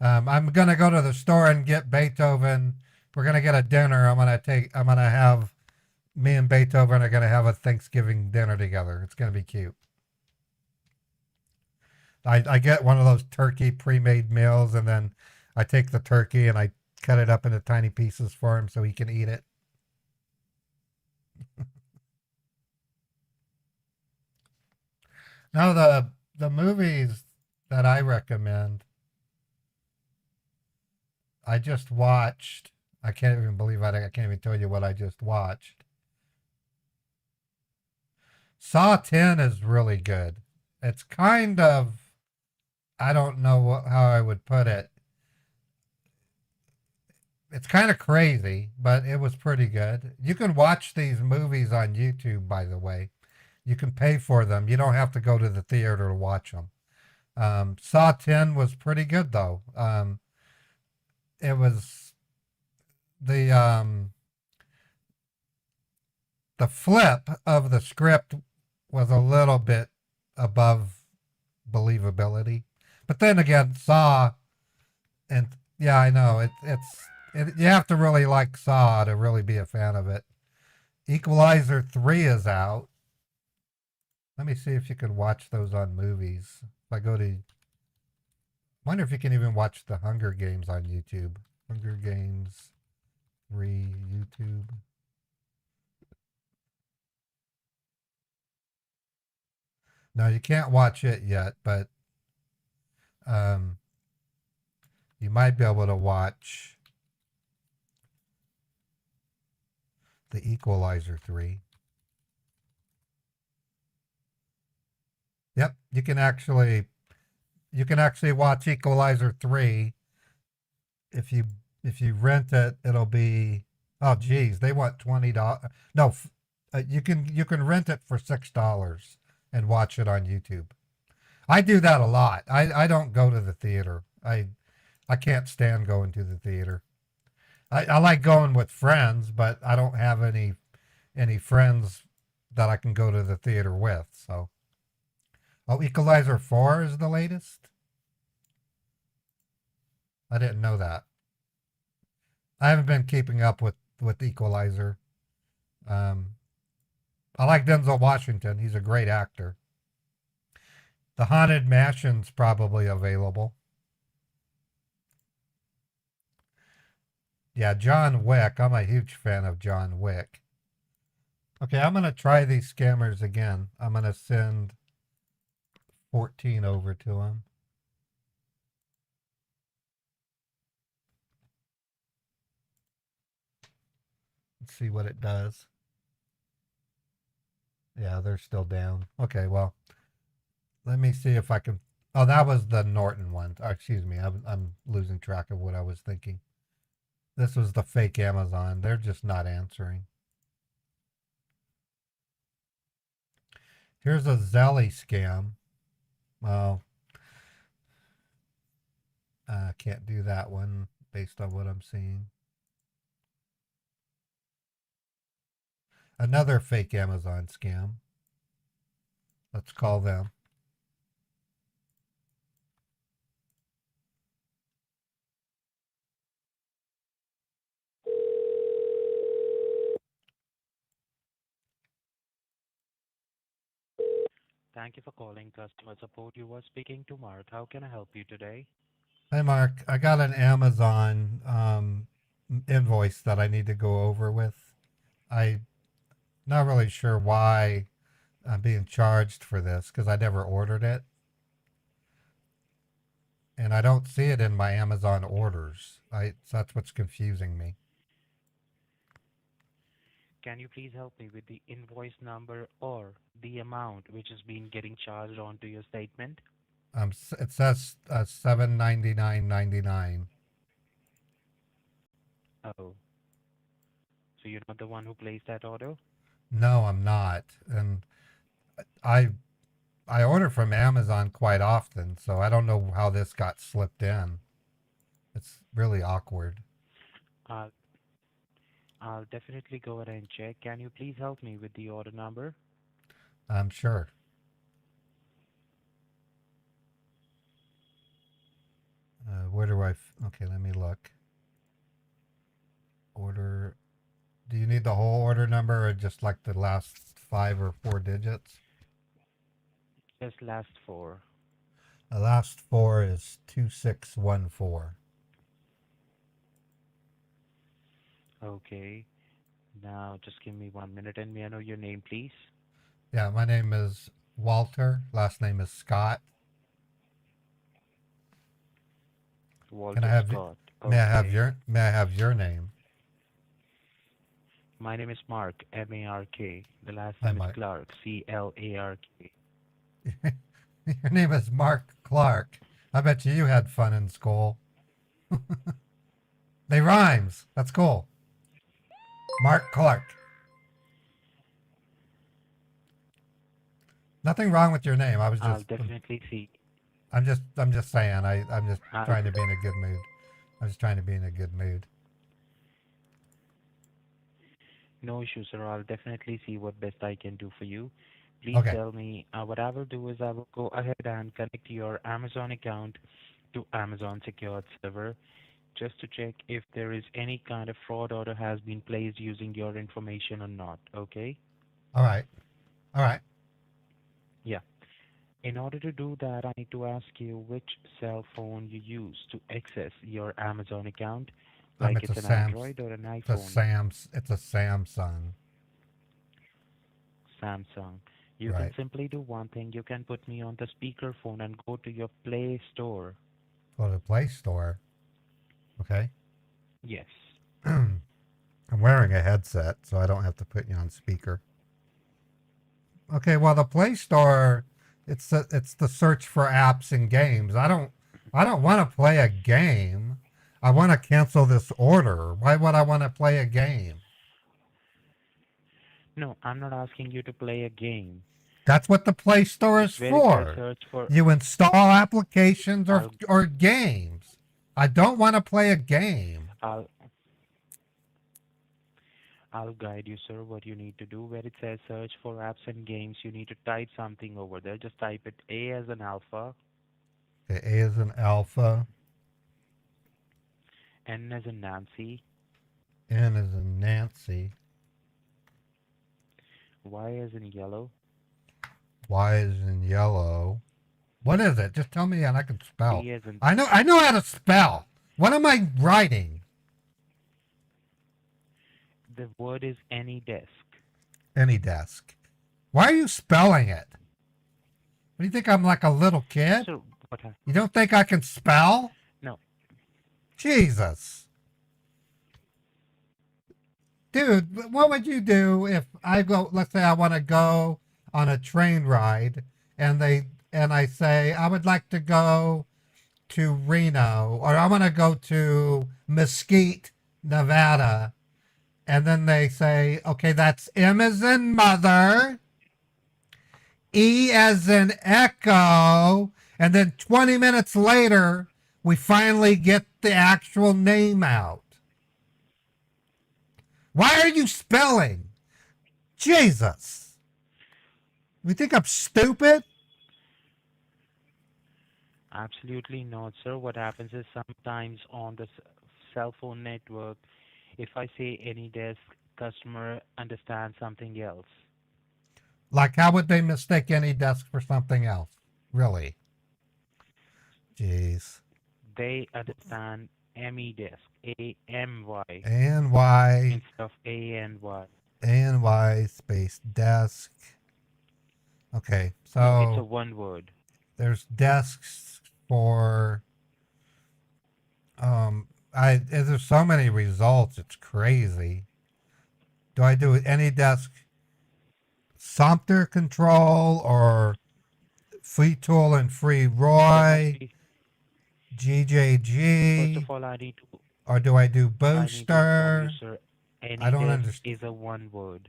I'm gonna go to the store and get Beethoven. We're gonna get a dinner. I'm gonna have me and Beethoven are gonna have a Thanksgiving dinner together. It's gonna be cute. I get one of those turkey pre-made meals, and then I take the turkey and I cut it up into tiny pieces for him so he can eat it. Now the movies that I recommend, I just watched. I can't even believe I can't even tell you what I just watched. Saw 10 is really good. It's kind of, I don't know how I would put it. It's kind of crazy, but it was pretty good. You can watch these movies on YouTube, by the way. You can pay for them. You don't have to go to the theater to watch them. Saw 10 was pretty good, though. It was the flip of the script was a little bit above believability. But then again, Saw, and yeah, I know, you have to really like Saw to really be a fan of it. Equalizer 3 is out. Let me see if you can watch those on movies. If I go to, wonder if you can even watch the Hunger Games on YouTube. Hunger Games 3 YouTube. No, you can't watch it yet, but you might be able to watch The Equalizer 3. Yep, you can actually watch Equalizer 3. If you rent it, it'll be, oh geez, they want $20. No, you can rent it for $6 and watch it on YouTube. I do that a lot. I don't go to the theater. I can't stand going to the theater. I like going with friends, but I don't have any friends that I can go to the theater with. So, oh, Equalizer 4 is the latest? I didn't know that. I haven't been keeping up with Equalizer. I like Denzel Washington. He's a great actor. The Haunted Mansion's probably available. Yeah, John Wick. I'm a huge fan of John Wick. Okay, I'm going to try these scammers again. I'm going to send 14 over to him. Let's see what it does. Yeah, they're still down. Okay, well, let me see if I can. Oh, that was the Norton one. Oh, excuse me. I'm losing track of what I was thinking. This was the fake Amazon. They're just not answering. Here's a Zelly scam. Well, I can't do that one based on what I'm seeing. Another fake Amazon scam. Let's call them. Thank you for calling customer support. You were speaking to Mark. How can I help you today? Hi, Mark. I got an Amazon invoice that I need to go over with. I'm not really sure why I'm being charged for this because I never ordered it. and I don't see it in my Amazon orders. That's what's confusing me. Can you please help me with the invoice number or the amount which is being getting charged onto your statement? It says $799.99. Oh, so you're not the one who placed that order? No, I'm not, and I I order from Amazon quite often, so I don't know how this got slipped in. It's really awkward. I'll, I'll definitely go ahead and check. Can you please help me with the order number? I'm sure. Where do okay, let me look. Order. Do you need the whole order number or just like the last 5 or 4 digits? Just last four. The last 4 is 2614. Okay. Now just give me 1 minute and may I know your name, please? Yeah, my name is Walter. Last name is Scott. Walter Can I have Scott. May I have Okay. your name? My name is Mark, M-A-R-K. The last Hi, name is Mark. Clark, C-L-A-R-K. Your name is Mark Clark. I bet you had fun in school. They rhymes. That's cool. Mark Clark. Nothing wrong with your name. I'll definitely see. I'm just saying. I'm just I'll, trying to be in a good mood. I'm just trying to be in a good mood. No issue, sir. I'll definitely see what best I can do for you. Please Okay. tell me, what I will do is I will go ahead and connect your Amazon account to Amazon secured server just to check if there is any kind of fraud order has been placed using your information or not. Okay? All right. All right. Yeah. In order to do that, I need to ask you which cell phone you use to access your Amazon account, like It's it's a an Sam's. Android or an It's a iPhone. It's a Samsung. Samsung. You can Right. simply do one thing. You can put me on the speakerphone and go to your Play Store. Go to the Play Store. Okay. Yes. I'm wearing a headset, so I don't have to put you on speaker. Okay. Well, the Play Store, it's the search for apps and games. I don't want to play a game. I want to cancel this order. Why would I want to play a game? No, I'm not asking you to play a game. That's what the Play Store is Where it says for. search for, You install applications I'll, or games. I don't want to play a game. I'll, I'll guide you, sir, what you need to do. Where it says search for apps and games, you need to type something over there. Just type it A as an alpha, Okay, A is an alpha. N as in Nancy, N is in Nancy. Y as in yellow, Y is in yellow. What is it? Just tell me and I can spell. D as in, I know how to spell. What am I writing? the word is any desk. Any desk. Why are you spelling it? What do you think I'm like a little kid? So, what You don't think I can spell? No. Jesus. Dude, what would you do if I go, let's say I want to go on a train ride and I say I would like to go to Reno or I want to go to Mesquite, Nevada, and then they say, okay, that's M as in mother, E as in echo, and then 20 minutes later we finally get the actual name out. Why are you spelling? Jesus. You think I'm stupid? Absolutely not, sir. What happens is sometimes on the cell phone network, if I say any desk, customer understands something else. Like, how would they mistake any desk for something else? Really? Jeez. They understand ME desk, A-M-Y, A-N-Y, instead of A-N-Y. A-N-Y space desk. Okay, so No, it's a one word. there's desks for There's so many results. It's crazy. Do I do AnyDesk Sumpter Control or Free Tool and Free Roy, GJG? First of all, I need to Or do I do inform you, Booster? sir. I don't AnyDesk understand. is a one word,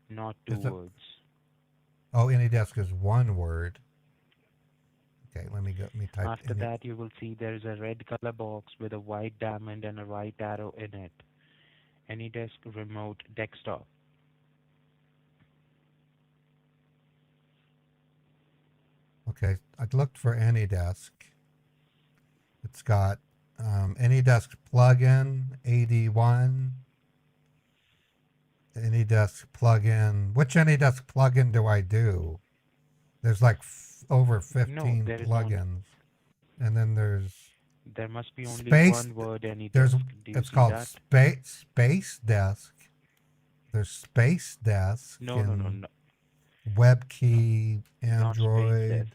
not two Is it? words. Oh, AnyDesk is one word. Okay, let me type. After that, you will see there is a red color box with a white diamond and a right arrow in it. AnyDesk Remote Desktop. Okay, I looked for AnyDesk. It's got AnyDesk plugin 81. AnyDesk plugin. Which AnyDesk plugin do I do? There's like over 15 plugins, and then there must be only Space. one word AnyDesk. Do you It's see called that? Space Desk. There's Space Desk. No. WebKey, Not Space Android, Desk.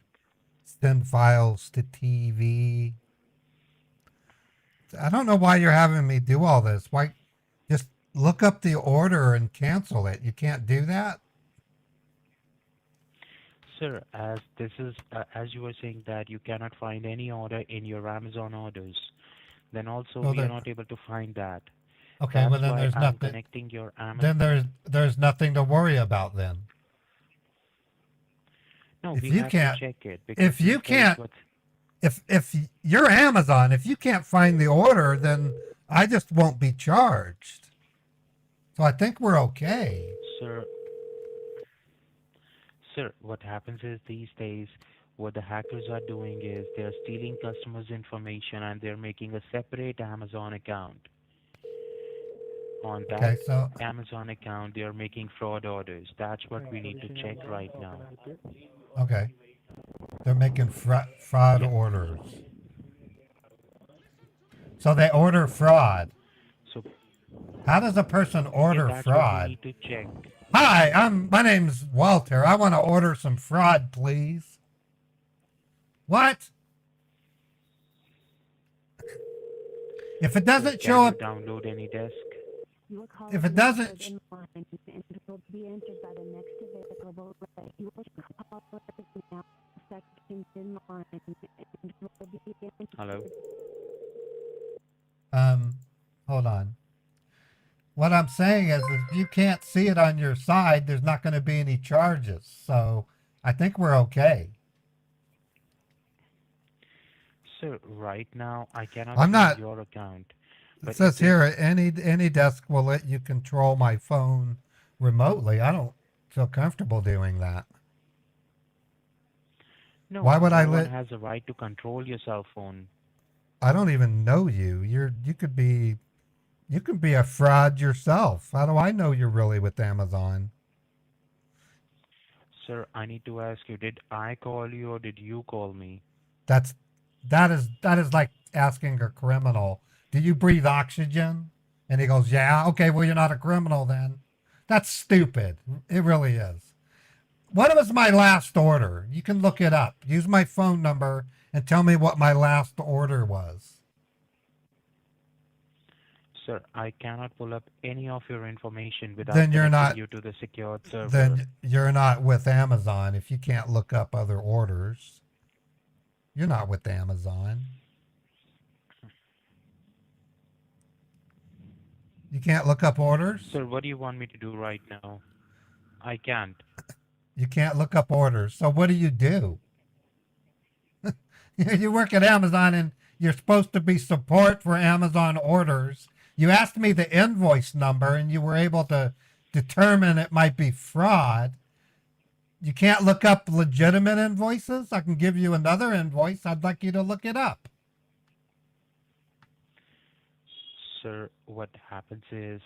send files to TV. I don't know why you're having me do all this. Why? Just look up the order and cancel it. You can't do that? Sir, as this is as you were saying that you cannot find any order in your Amazon orders, then also we are not able to find that. Okay, That's well then why there's I'm nothing. connecting your Amazon. Then there's nothing to worry about then. No, if we you have can't, to check it. if you can't, if you're Amazon, if you can't find the order, then I just won't be charged. So I think we're okay. Sir, what happens is these days, what the hackers are doing is they're stealing customers' information and they're making a separate Amazon account. On that Amazon account, they're making fraud orders. That's what we need to check right now. Okay. They're making fraud orders. So they order fraud. So how does a person order that's fraud? What we need to check. Hi, my name's Walter. I want to order some fraud, please. What? If it doesn't show up, download AnyDesk. If it doesn't, Hello. Hold on. What I'm saying is if you can't see it on your side, there's not going to be any charges. So I think we're okay. Sir, right now I cannot I'm see not, your account. It says here, AnyDesk will let you control my phone remotely. I don't feel comfortable doing that. No, why would no I one let? has a right to control your cell phone. I don't even know you. You could be a fraud yourself. How do I know you're really with Amazon? Sir, I need to ask you, did I call you or did you call me? That is like asking a criminal, do you breathe oxygen? And he goes, yeah. Okay, well, you're not a criminal then. That's stupid. It really is. What was my last order? You can look it up. Use my phone number and tell me what my last order was. Sir, I cannot pull up any of your information without Then you're connecting not, you to the secured server. Then you're not with Amazon if you can't look up other orders. You're not with Amazon. You can't look up orders? Sir, what do you want me to do right now? I can't. You can't look up orders. So what do? You work at Amazon and you're supposed to be support for Amazon orders. You asked me the invoice number and you were able to determine it might be fraud. You can't look up legitimate invoices? I can give you another invoice. I'd like you to look it up. Sir, what happens is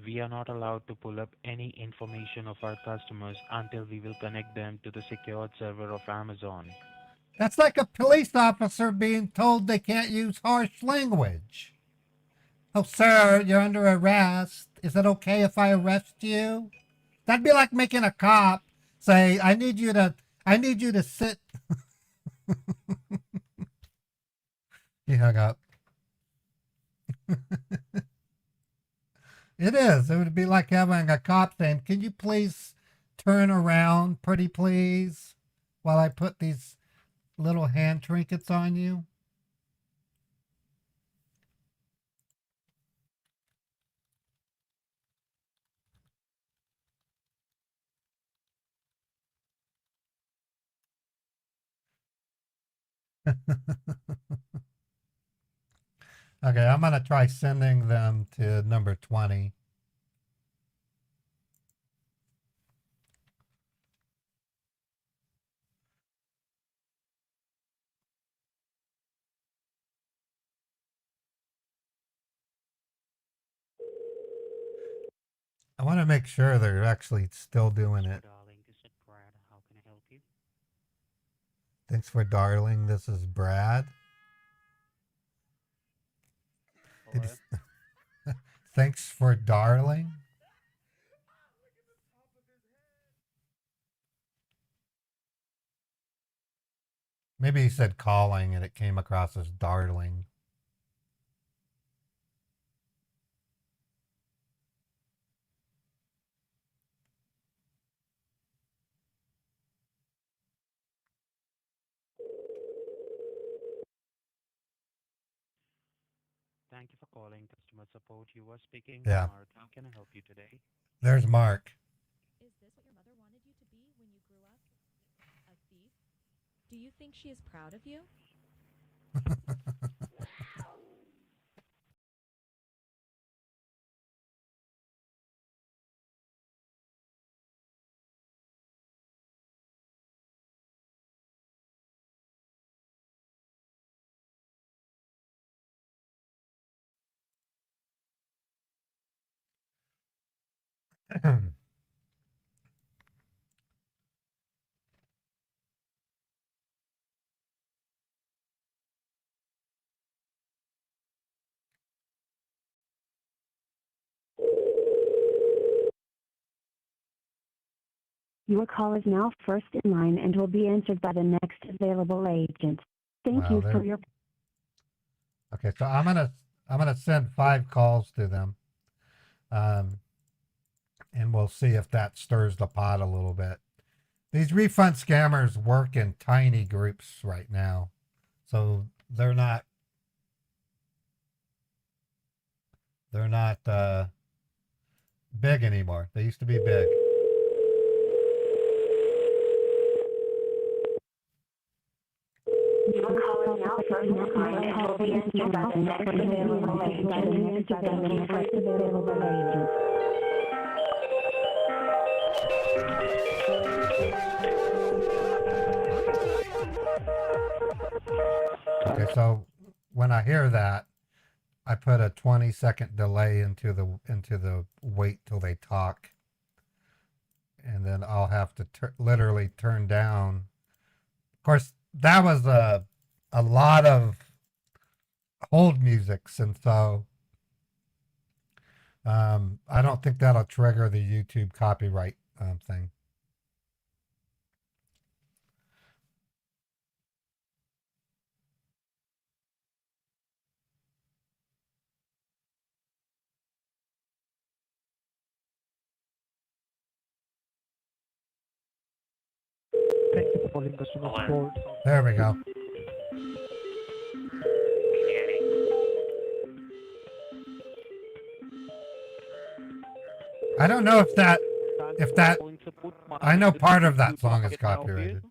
we are not allowed to pull up any information of our customers until we will connect them to the secured server of Amazon. That's like a police officer being told they can't use harsh language. Oh, sir, you're under arrest. Is it okay if I arrest you? That'd be like making a cop say, I need you to sit. He hung up. It is. It would be like having a cop saying, "Can you please turn around, pretty please, while I put these little hand trinkets on you?" Okay, I'm going to try sending them to number 20. I want to make sure they're actually still doing it. Thanks for darling. This is Brad. Thanks for darling. Maybe he said calling and it came across as darling. Thank you for calling customer support. You are speaking to Yeah. Mark. How can I help you today? There's Mark. Is this what your mother wanted you to be when you grew up? A thief? Do you think she is proud of you? Your call is now first in line and will be answered by the next available agent. Thank you for your... Okay, so I'm gonna send 5 calls to them, and we'll see if that stirs the pot a little bit. These refund scammers work in tiny groups right now, so they're not big anymore. They used to be big. Your call is now first in line and will be answered by the next available agent. Okay, so when I hear that, I put a 20-second delay into the wait till they talk, and then I'll have to literally turn down. Of course, that was a lot of hold musics, and so I don't think that'll trigger the YouTube copyright thing. Thank you for calling customer support. There we go. I don't know if that I know part of that song is copyrighted.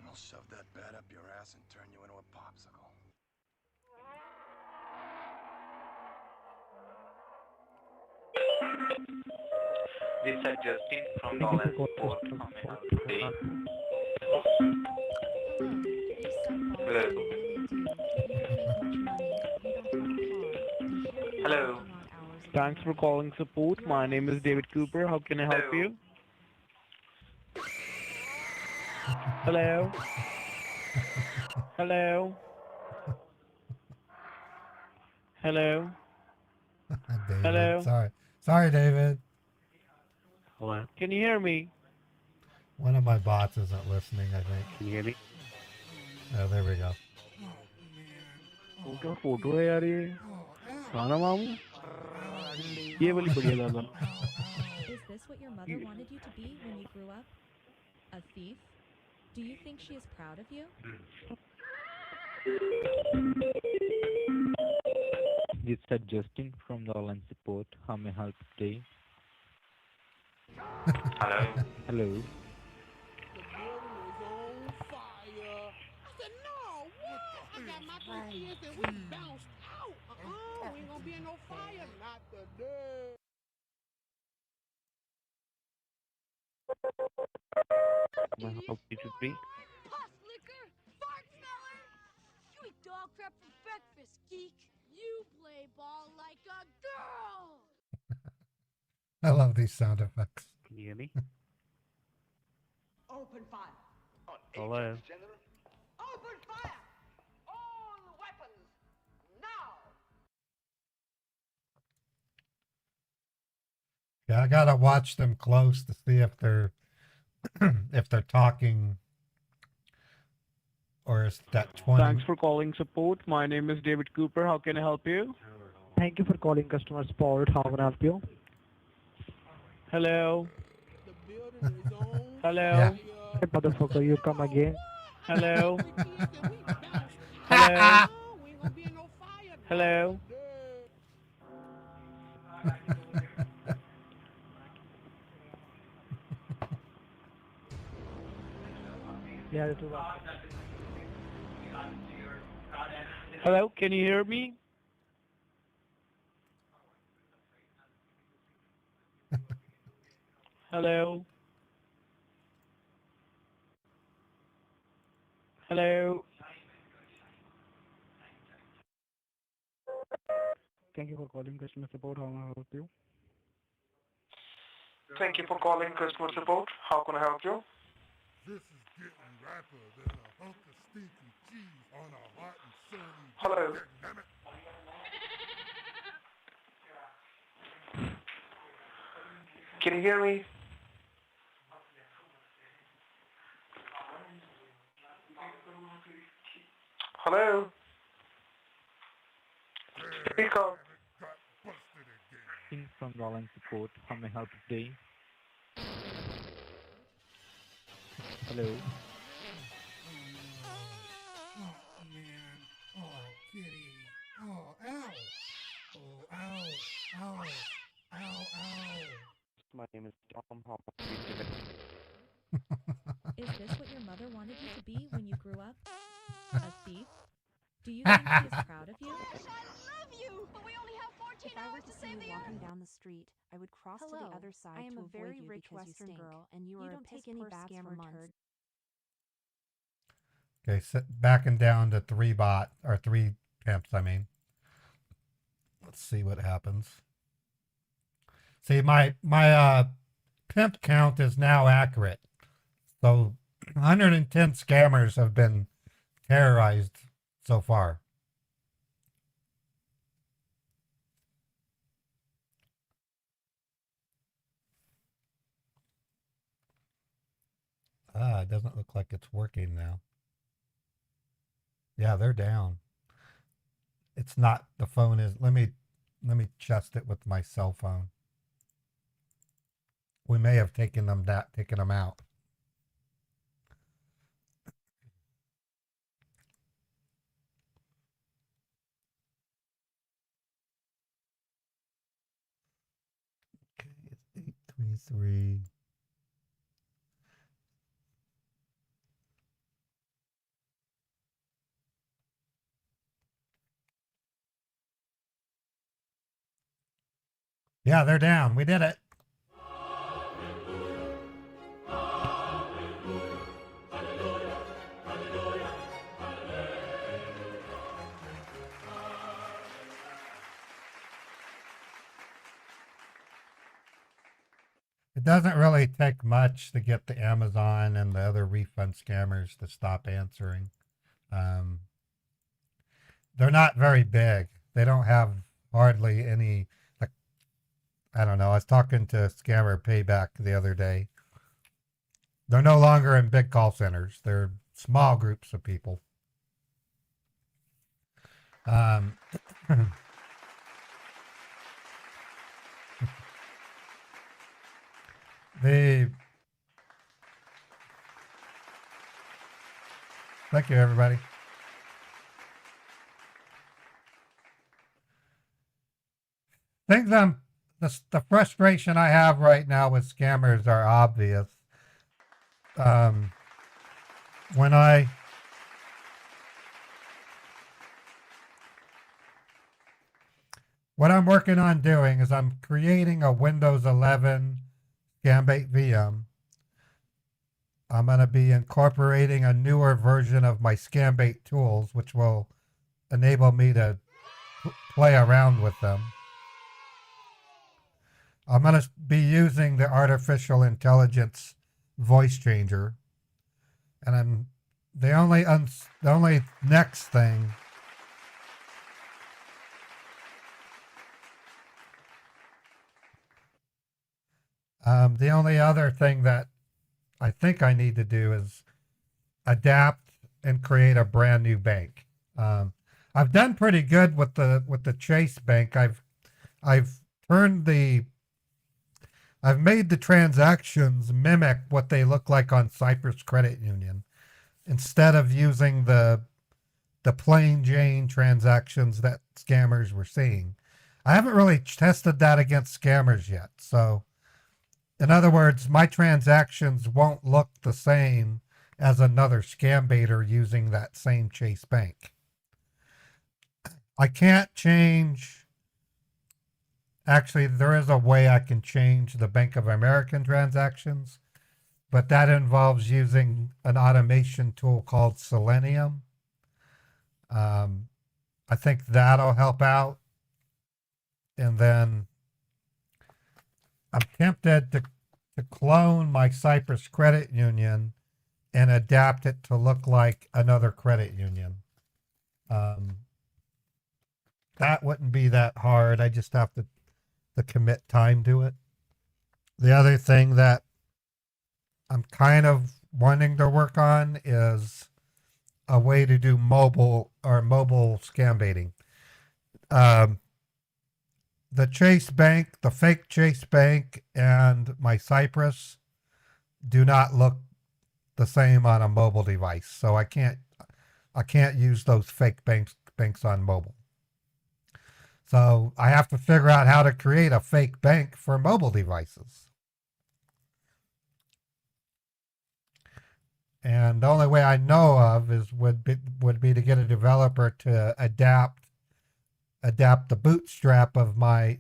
I'll shove that bat up your ass and turn you into a popsicle. This is Justin from Nolan Sport. Hello. Thanks for calling support. My name is David Cooper. How can I help you? Hello? Hello? Hello? David, Hello? sorry, David. Hello? Can you hear me? One of my bots isn't listening, I think. Can you hear me? Oh, there we go. वो क्या photo है यार ये खाना मामू ये वाली बढ़िया दादा Is this what your mother wanted you to be when you grew up? A thief? Do you think she is proud of you? This is Justin from the online support. How may I help today? Hello. Hello. The building is on fire. I said, no, what? I got my 3 kids and we bounced out. We ain't gonna be in no fire. Not today. May I help you today? Puss liquor, fart smeller. You eat dog crap for breakfast, geek. You play ball like a girl. I love these sound effects. Can you hear me? Open fire. Hello? Open fire. All weapons now. Yeah, I gotta watch them close to see if they're if they're talking, or is that 20? Thanks for calling support. My name is David Cooper. How can I help you? Thank you for calling customer support. How can I help you? Hello? The building is on Hello? Yeah. Hey, motherfucker, you come again. Hello? Hello? We ain't gonna be in no fire. Hello? Yeah, this is Hello? Can you hear me? Hello? Hello? Thank you for calling customer support. How may I help you? Thank you for calling customer support. How can I help you? This is getting rapper than a hunk of stinky cheese on a hot and sunny day. Hello. Damn it. Can you hear me? Hello? Speak up. Got busted again. Justin from the online support. How may I help today? Hello. Oh, man. Oh, kitty. Oh, ow. Oh, ow. Ow. Ow, ow. My name is Tom. How may I help you today? Is this what your mother wanted you to be when you grew up? A thief? Do you think she is proud of you? I love you, but we only have 14 hours to save the walking earth. down the street, I would cross to Hello, the other side I am to a avoid very you rich because Western you stink. girl, and you You are don't a take piss any poor baths scammer for months. turd. Okay, backing down to 3 pimps, I mean. Let's see what happens. See, my pimp count is now accurate. So 110 scammers have been terrorized so far. It doesn't look like it's working now. Yeah, they're down. It's not, the phone is, let me test it with my cell phone. We may have taken them out. Okay, it's 833. Yeah, they're down. We did it. It doesn't really take much to get the Amazon and the other refund scammers to stop answering. They're not very big. they don't have hardly any, like, I don't know. I was talking to Scammer Payback the other day. They're no longer in big call centers. They're small groups of people. Thank you, everybody. The frustration I have right now with scammers are obvious. When what I'm working on doing is I'm creating a Windows 11 Scambait VM. I'm going to be incorporating a newer version of my Scambait tools, which will enable me to play around with them. I'm going to be using the artificial intelligence voice changer. And the only next thing the only other thing that I think I need to do is adapt and create a brand new bank. I've done pretty good with the Chase Bank. I've made the transactions mimic what they look like on Cyprus Credit Union, instead of using the plain Jane transactions that scammers were seeing. I haven't really tested that against scammers yet. So, in other words, my transactions won't look the same as another scambaiter using that same Chase Bank. I can't change. Actually, there is a way I can change the Bank of American transactions, but that involves using an automation tool called Selenium. I think that'll help out. And then I'm tempted to clone my Cyprus Credit Union and adapt it to look like another credit union. That wouldn't be that hard. I just have to commit time to it. The other thing that I'm kind of wanting to work on is a way to do mobile scam baiting. The Chase Bank, the fake Chase Bank, and my Cyprus do not look the same on a mobile device, so I can't use those fake banks on mobile. So I have to figure out how to create a fake bank for mobile devices. And the only way I know of would be to get a developer to adapt the bootstrap of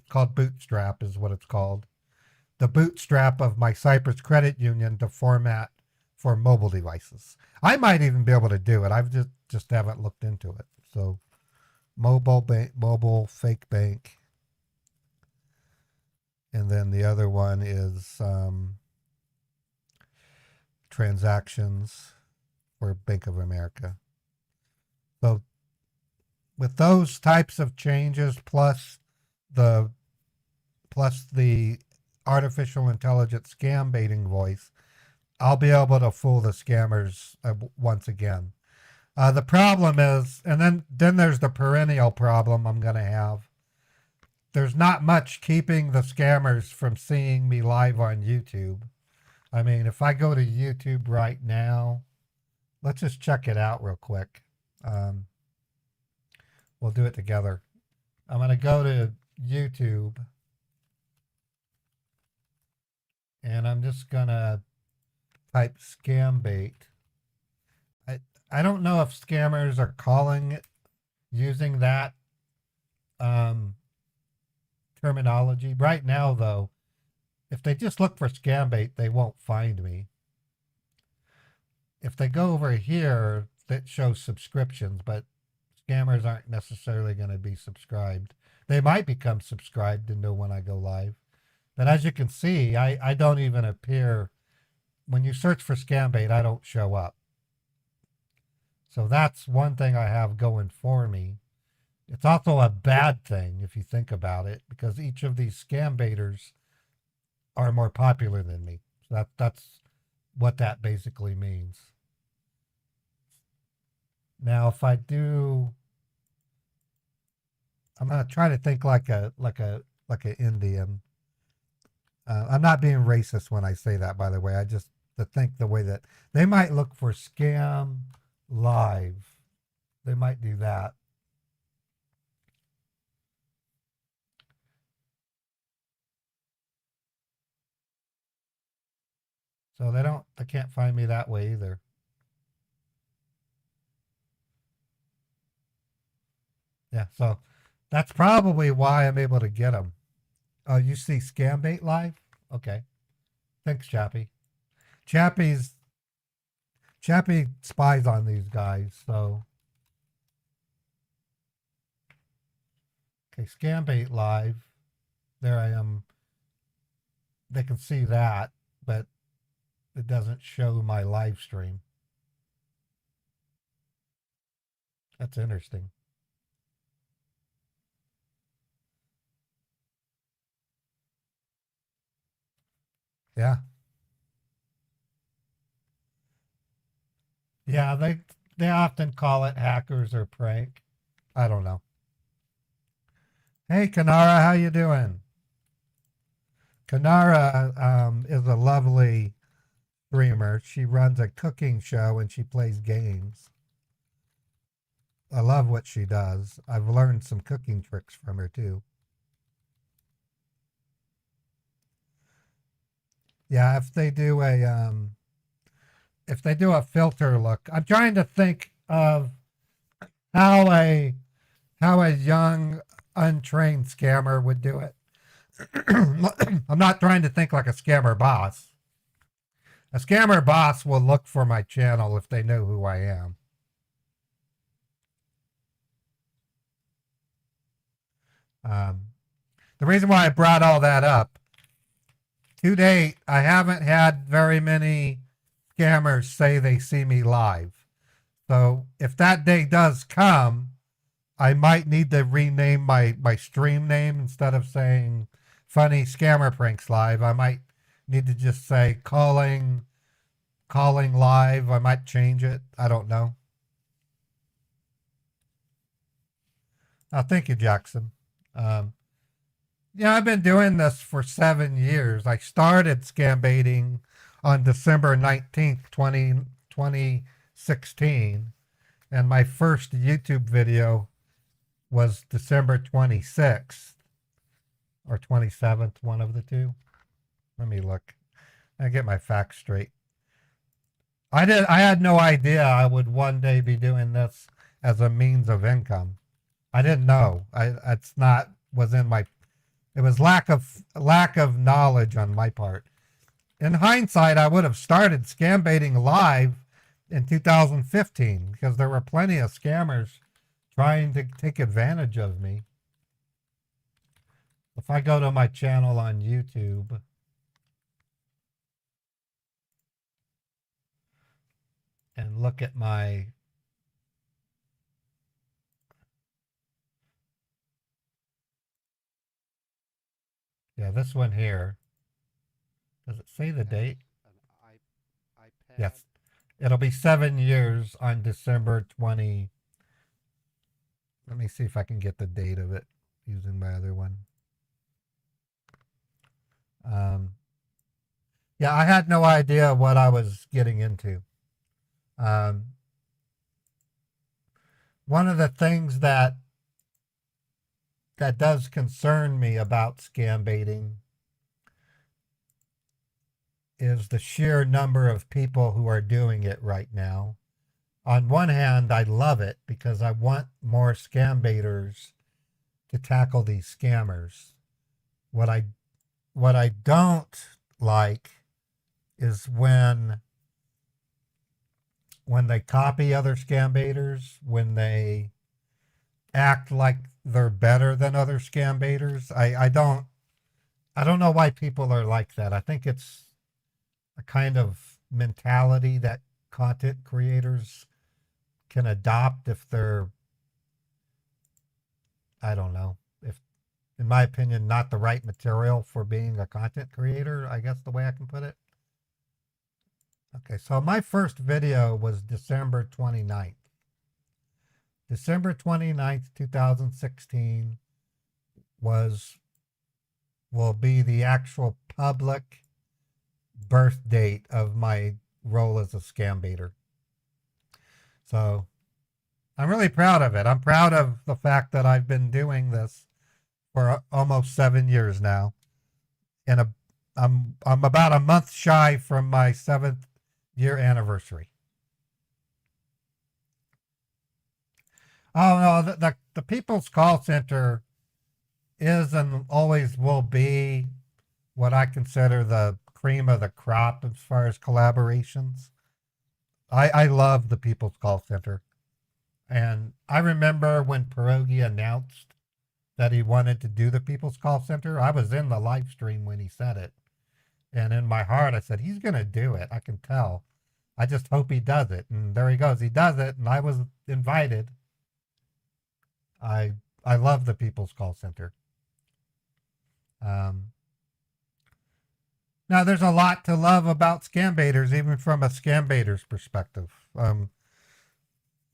called Bootstrap is what it's called, the bootstrap of my Cyprus Credit Union to format for mobile devices. I might even be able to do it. I've just haven't looked into it. So mobile fake bank. And then the other one is transactions for Bank of America. So with those types of changes plus the artificial intelligence scam baiting voice, I'll be able to fool the scammers once again. The problem is, and then there's the perennial problem I'm going to have. There's not much keeping the scammers from seeing me live on YouTube. I mean, if I go to YouTube right now, let's just check it out real quick. We'll do it together. I'm going to go to YouTube. And I'm just going to type Scambait. I don't know if scammers are calling it using that terminology. Right now, though, if they just look for Scambait, they won't find me. If they go over here, that shows subscriptions, but scammers aren't necessarily going to be subscribed. They might become subscribed and know when I go live. But as you can see, I don't even appear. When you search for Scambait, I don't show up. So that's one thing I have going for me. It's also a bad thing if you think about it, because each of these scam baiters are more popular than me. So that's what that basically means. Now, if I do, I'm gonna try to think like an Indian. I'm not being racist when I say that, by the way. I just to think the way that they might look for scam live. They might do that. So they can't find me that way either. Yeah, so that's probably why I'm able to get them. Oh, you see Scambait live? Okay. Thanks, Chappie. Chappie spies on these guys, so okay, Scambait live. There I am. They can see that, but it doesn't show my live stream. That's interesting. Yeah. Yeah, they often call it hackers or prank. I don't know. Hey, Kanara, how you doing? Kanara is a lovely streamer. She runs a cooking show and she plays games. I love what she does. I've learned some cooking tricks from her too. Yeah, if they do a filter look, I'm trying to think of how a young untrained scammer would do it. I'm not trying to think like a scammer boss. A scammer boss will look for my channel if they know who I am. The reason why I brought all that up, to date, I haven't had very many scammers say they see me live. So if that day does come, I might need to rename my stream name. Instead of saying funny scammer pranks live, I might need to just say calling live. I might change it. I don't know. Thank you, Jackson. Yeah, I've been doing this for 7 years. I started scam baiting on December 19th, 2016. And my first YouTube video was December 26th or 27th, one of the two. Let me look. I get my facts straight. I had no idea I would one day be doing this as a means of income. I didn't know. It was lack of knowledge on my part. In hindsight, I would have started scam baiting live in 2015 because there were plenty of scammers trying to take advantage of me. If I go to my channel on YouTube, and look at my this one here. Does it say the date? Yes. It'll be 7 years on December 20. Let me see if I can get the date of it using my other one. Yeah, I had no idea what I was getting into. One of the things that does concern me about scam baiting is the sheer number of people who are doing it right now. On one hand, I love it because I want more scam baiters to tackle these scammers. What I don't like is when they copy other scam baiters, when they act like they're better than other scam baiters. I don't know why people are like that. I think it's a kind of mentality that content creators can adopt if they're I don't know, if, in my opinion, not the right material for being a content creator, I guess the way I can put it. Okay, so my first video was December 29th. December 29th, 2016 will be the actual public birth date of my role as a scam baiter. So I'm really proud of it. I'm proud of the fact that I've been doing this for almost 7 years now. And I'm about a month shy from my 7th year anniversary. Oh no, the People's Call Center is and always will be what I consider the cream of the crop as far as collaborations. I love the People's Call Center. And I remember when Pierogi announced that he wanted to do the People's Call Center, I was in the live stream when he said it. And in my heart, I said, he's going to do it. I can tell. I just hope he does it. And there he goes. He does it. And I was invited. I love the People's Call Center. Now, there's a lot to love about scam baiters, even from a scam baiter's perspective.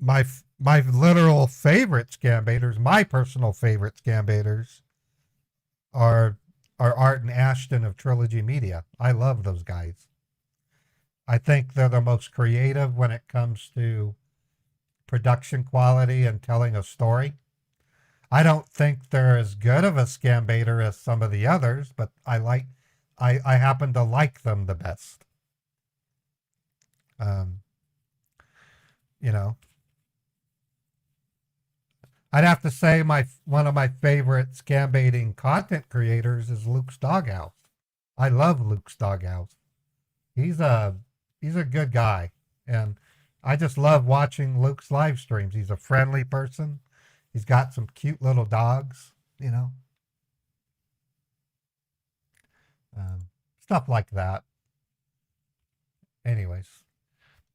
My literal favorite scam baiters, my personal favorite scam baiters, are Art and Ashton of Trilogy Media. I love those guys. I think they're the most creative when it comes to production quality and telling a story. I don't think they're as good of a scam baiter as some of the others, but I happen to like them the best. You know, I'd have to say one of my favorite scam baiting content creators is Luke's Doghouse. I love Luke's Doghouse. He's a good guy, and I just love watching Luke's live streams. He's a friendly person. He's got some cute little dogs, you know. Stuff like that. Anyways,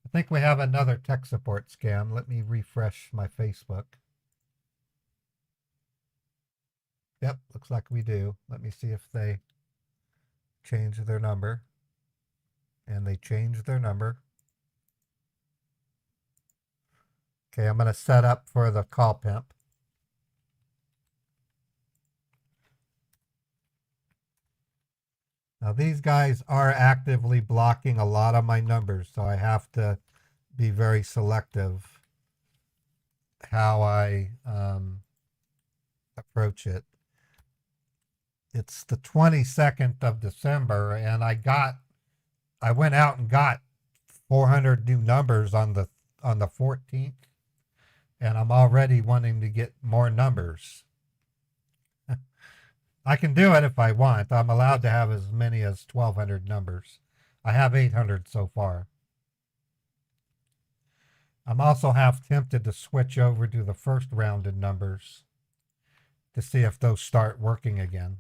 I think we have another tech support scam. Let me refresh my Facebook. Yep, looks like we do. Let me see if they change their number. And they changed their number. Okay, I'm going to set up for the call pimp. Now these guys are actively blocking a lot of my numbers, so I have to be very selective how I approach it. It's the 22nd of December, and I went out and got 400 new numbers on the 14th, and I'm already wanting to get more numbers. I can do it if I want. I'm allowed to have as many as 1,200 numbers. I have 800 so far. I'm also half tempted to switch over to the first rounded numbers to see if those start working again.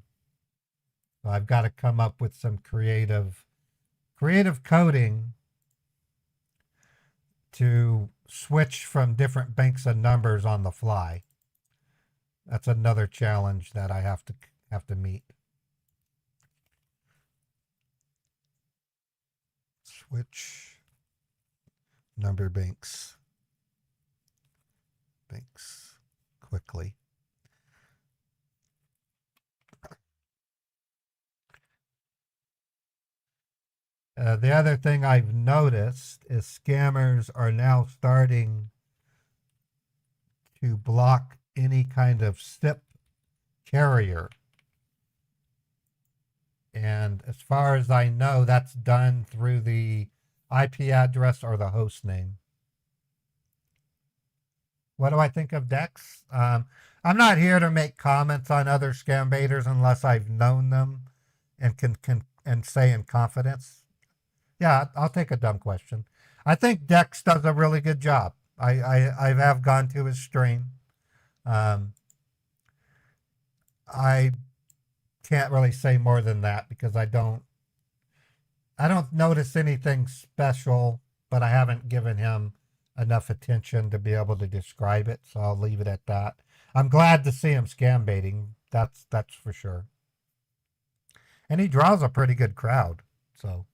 So I've got to come up with some creative coding to switch from different banks of numbers on the fly. That's another challenge that I have to meet. Switch number banks quickly. The other thing I've noticed is scammers are now starting to block any kind of SIP carrier. And as far as I know, that's done through the IP address or the host name. What do I think of Dex? I'm not here to make comments on other scam baiters unless I've known them and can say in confidence. Yeah, I'll take a dumb question. I think Dex does a really good job. I have gone to his stream. I can't really say more than that because I don't notice anything special, but I haven't given him enough attention to be able to describe it, so I'll leave it at that. I'm glad to see him scam baiting. That's for sure. And he draws a pretty good crowd. So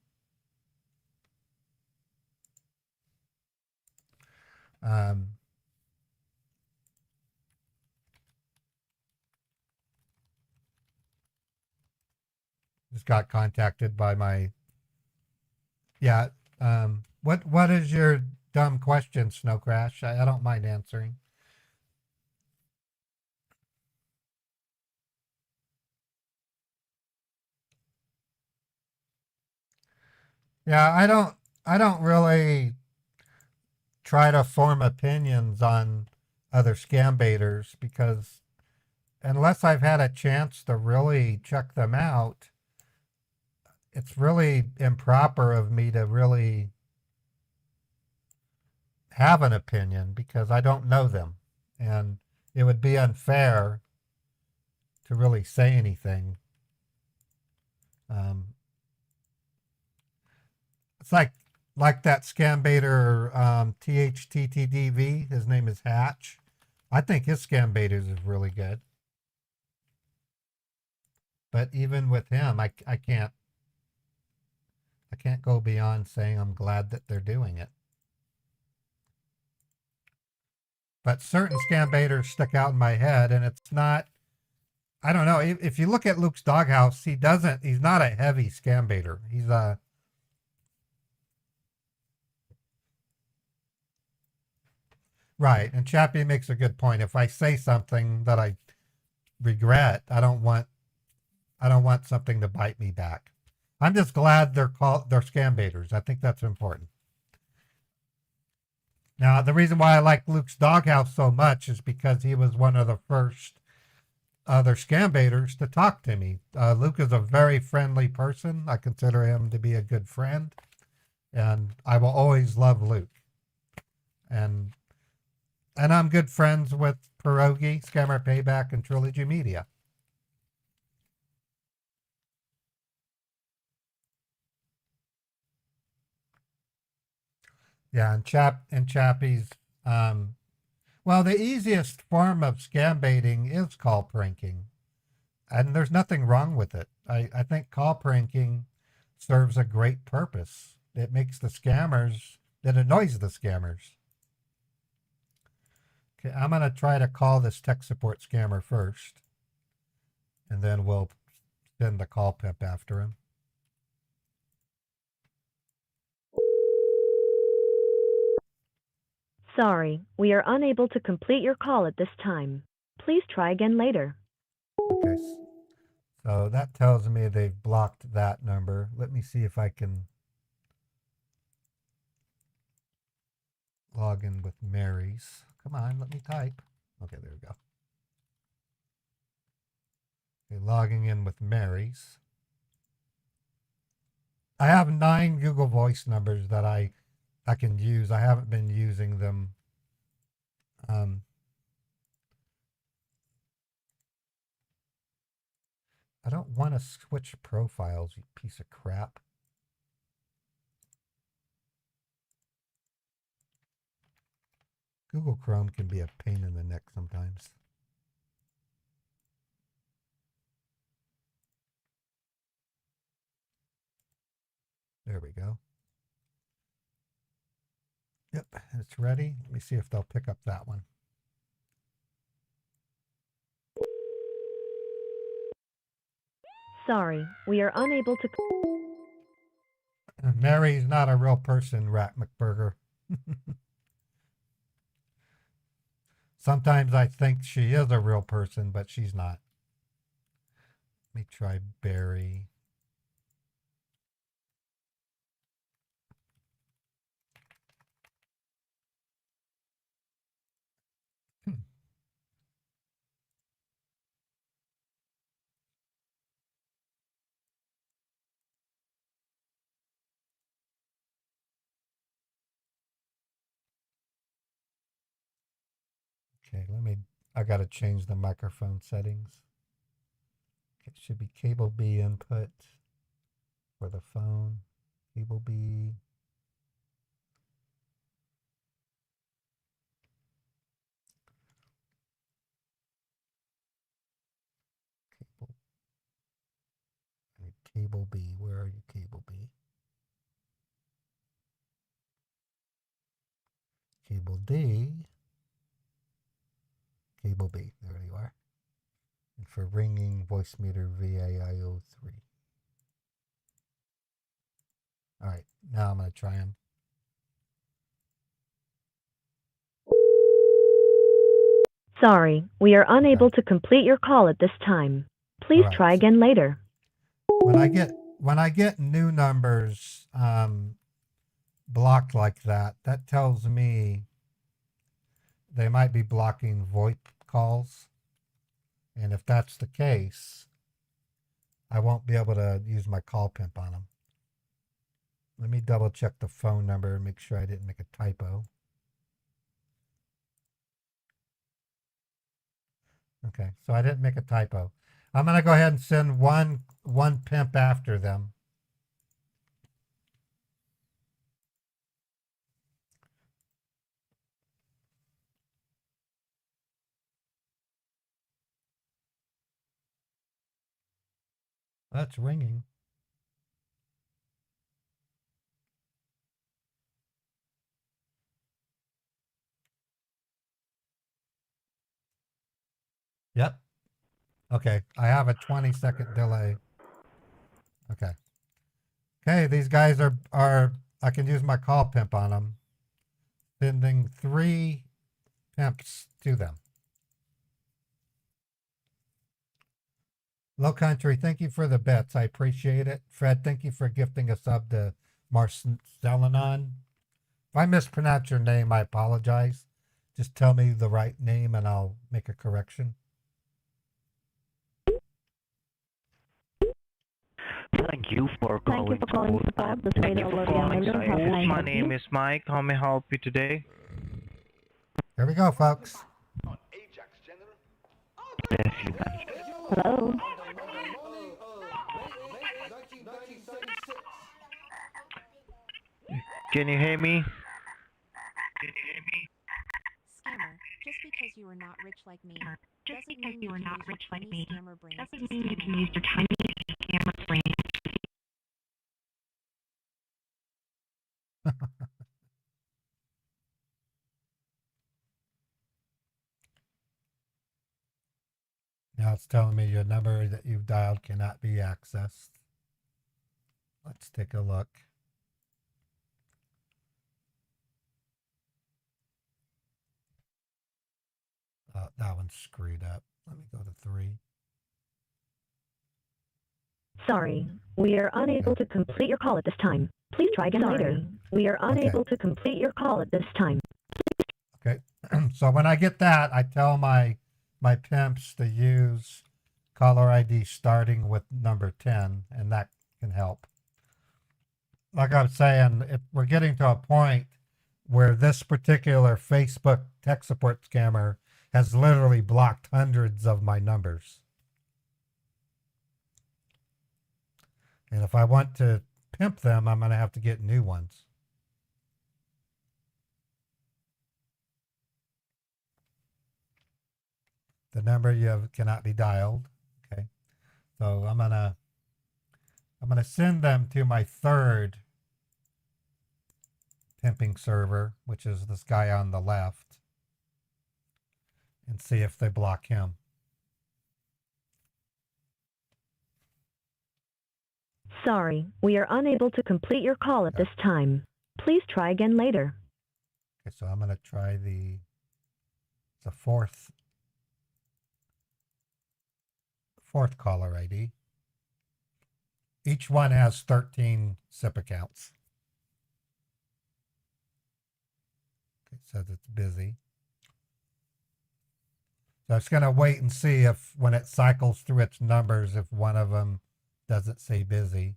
um, just got contacted by my yeah. What is your dumb question, Snow Crash? I don't mind answering. Yeah, I don't really try to form opinions on other scam baiters because unless I've had a chance to really check them out, it's really improper of me to really have an opinion because I don't know them. And it would be unfair to really say anything. Um, it's like that scam baiter THTTDV. His name is Hatch. I think his scam baiters is really good. But even with him, I can't go beyond saying I'm glad that they're doing it. But certain scam baiters stick out in my head, and it's not. I don't know. If you look at Luke's Doghouse, he's not a heavy scam baiter. He's a. Right. And Chappie makes a good point. If I say something that I regret, I don't want something to bite me back. I'm just glad they're scam baiters. I think that's important. Now, the reason why I like Luke's Doghouse so much is because he was one of the first other scam baiters to talk to me. Luke is a very friendly person. I consider him to be a good friend, and I will always love Luke. And I'm good friends with Pierogi, Scammer Payback, and Trilogy Media. Yeah, and Chappie's. Well, the easiest form of scam baiting is call pranking, and there's nothing wrong with it. I think call pranking serves a great purpose. It makes the scammers. It annoys the scammers. Okay, I'm gonna try to call this tech support scammer first, and then we'll send the call pimp after him. Sorry, we are unable to complete your call at this time. Please try again later. Okay, so that tells me they've blocked that number. Let me see if I can log in with Mary's. Come on, let me type. Okay, there we go. Okay, logging in with Mary's. I have 9 Google Voice numbers that I can use. I haven't been using them. I don't want to switch profiles, you piece of crap. Google Chrome can be a pain in the neck sometimes. There we go. Yep, it's ready. Let me see if they'll pick up that one. Sorry, we are unable to... Mary's not a real person, Rat McBurger. Sometimes I think she is a real person, but she's not. Let me try Barry. Okay, I got to change the microphone settings. Okay, it should be cable B input for the phone. Cable B. Cable B. Where are you, Cable B? Cable D. Cable B. There you are. And for ringing, voice meter VAIO3. All right, now I'm going to try them. Sorry, we are unable to complete your call at this time. Please All right. try again later. When I get new numbers blocked like that, that tells me they might be blocking VoIP calls. And if that's the case, I won't be able to use my call pimp on them. Let me double check the phone number and make sure I didn't make a typo. Okay, so I didn't make a typo. I'm going to go ahead and send one pimp after them. That's ringing. Yep. Okay, I have a 20-second delay. Okay. Okay, these guys are I can use my call pimp on them. Sending 3 pimps to them. Low Country, thank you for the bets. I appreciate it. Fred, thank you for gifting a sub to Marcelinon. If I mispronounce your name, I apologize. Just tell me the right name and I'll make a correction. Thank you for calling support. Thank you for calling support. My name is Mike. How may I help you today? Here we go, folks. Yes, you guys. Hello. Can you hear me? Scammer, just because you are not rich like me, doesn't mean you are not rich like me. Doesn't mean you can use your tiny scammer brain. Now it's telling me your number that you've dialed cannot be accessed. Let's take a look. That one's screwed up. Let me go to 3. Sorry, we are unable to complete your call at this time. Please try again later. We are unable to complete your call at this time. Okay, so when I get that, I tell my pimps to use caller ID starting with number 10, and that can help. Like I was saying, if we're getting to a point where this particular Facebook tech support scammer has literally blocked hundreds of my numbers. And if I want to pimp them, I'm going to have to get new ones. The number you have cannot be dialed. Okay. So I'm gonna send them to my 3rd pimping server, which is this guy on the left, and see if they block him. Sorry, we are unable to complete your call at this time. Please try again later. Okay, so I'm gonna try the 4th caller ID. Each one has 13 SIP accounts. Okay, it says it's busy. So it's going to wait and see if when it cycles through its numbers, if one of them doesn't say busy.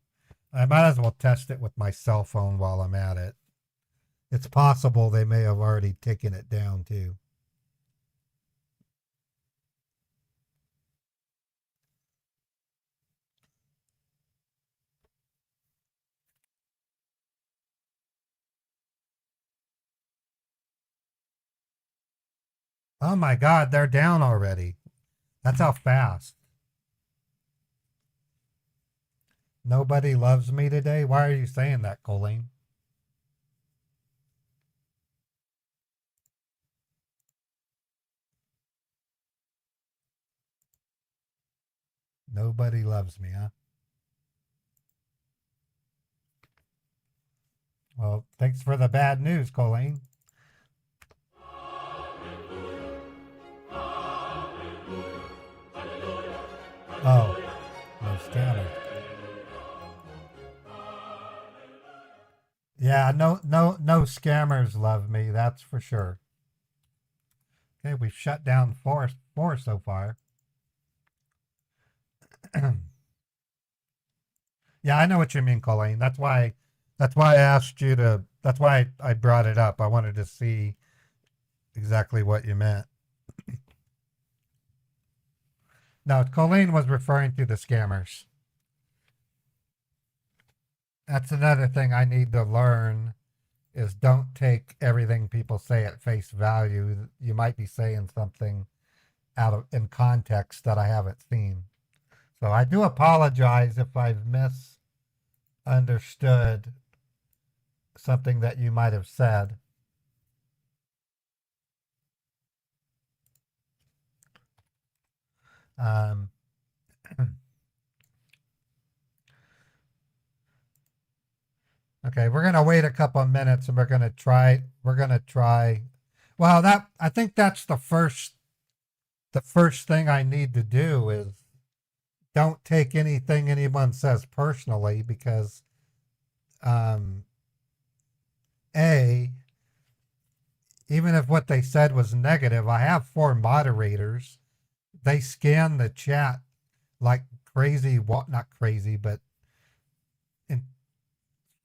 I might as well test it with my cell phone while I'm at it. It's possible they may have already taken it down too. Oh my God, they're down already. That's how fast. Nobody loves me today? Why are you saying that, Colleen? Nobody loves me, huh? Well, thanks for the bad news, Colleen. Oh, no scammers. Yeah, no scammers love me, that's for sure. Okay, we've shut down four so far. Yeah, I know what you mean, Colleen. That's why I asked you to. That's why I brought it up. I wanted to see exactly what you meant. No, Colleen was referring to the scammers. That's another thing I need to learn is don't take everything people say at face value. You might be saying something in context that I haven't seen. So I do apologize if I've misunderstood something that you might have said. Okay, we're gonna wait a couple of minutes and we're gonna try. Well, I think that's the first thing I need to do is don't take anything anyone says personally because even if what they said was negative, I have 4 moderators. They scan the chat like crazy, not crazy, but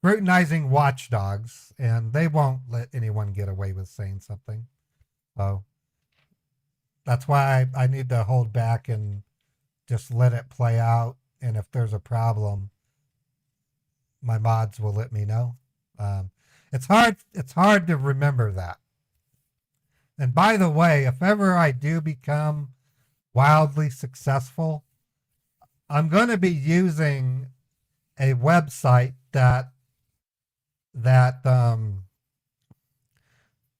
scrutinizing watchdogs, and they won't let anyone get away with saying something. So that's why I need to hold back and just let it play out. And if there's a problem, my mods will let me know. It's hard to remember that. And by the way, if ever I do become wildly successful, I'm going to be using a website that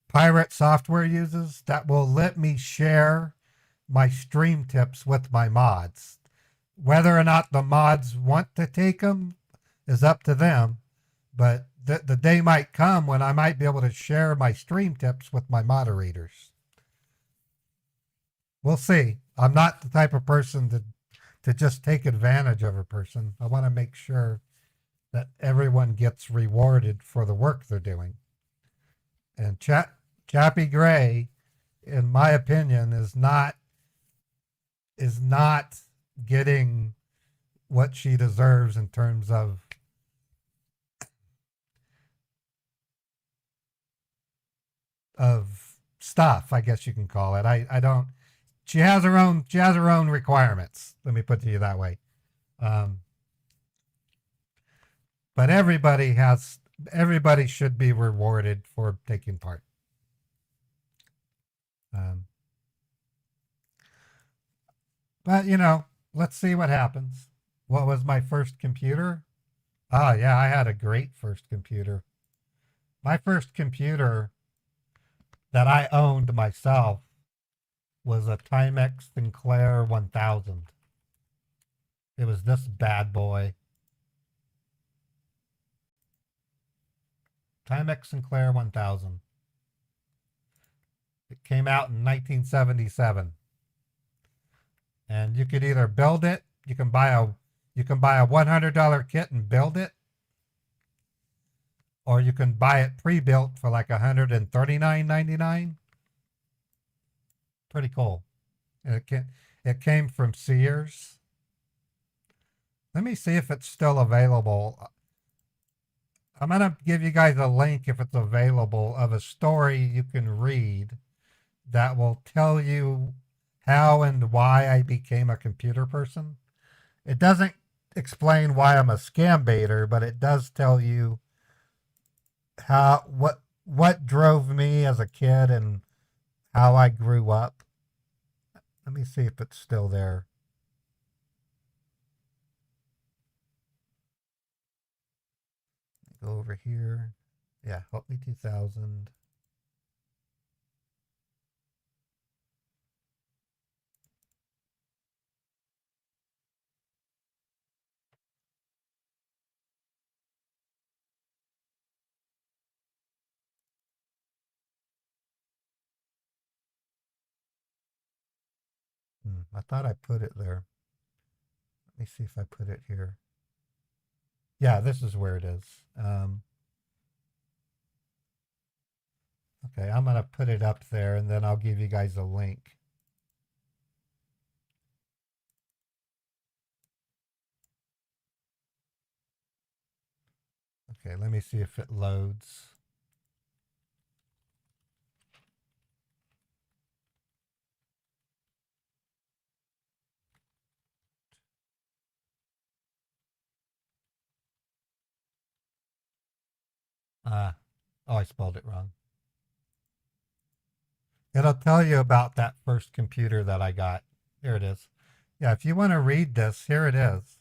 Pirate Software uses that will let me share my stream tips with my mods. Whether or not the mods want to take them is up to them, but the day might come when I might be able to share my stream tips with my moderators. We'll see. I'm not the type of person to just take advantage of a person. I want to make sure that everyone gets rewarded for the work they're doing. And Chappie Gray, in my opinion, is not getting what she deserves in terms of stuff, I guess you can call it. I don't. She has her own requirements. Let me put it to you that way. But everybody should be rewarded for taking part. But let's see what happens. What was my first computer? Oh yeah, I had a great first computer. My first computer that I owned myself was a Timex Sinclair 1000. It was this bad boy. Timex Sinclair 1000. It came out in 1977. And you could either build it, you can buy a $100 kit and build it, or you can buy it pre-built for like $139.99. Pretty cool. And it came from Sears. Let me see if it's still available. I'm going to give you guys a link, if it's available, of a story you can read that will tell you how and why I became a computer person. It doesn't explain why I'm a scam baiter, but it does tell you what drove me as a kid and how I grew up. Let me see if it's still there. go over here. Yeah, help me 2000. I thought I put it there. Let me see if I put it here. Yeah, this is where it is. Okay, I'm going to put it up there, and then I'll give you guys a link. Okay, let me see if it loads. Oh, I spelled it wrong. It'll tell you about that first computer that I got. Here it is. Yeah, if you want to read this, here it is.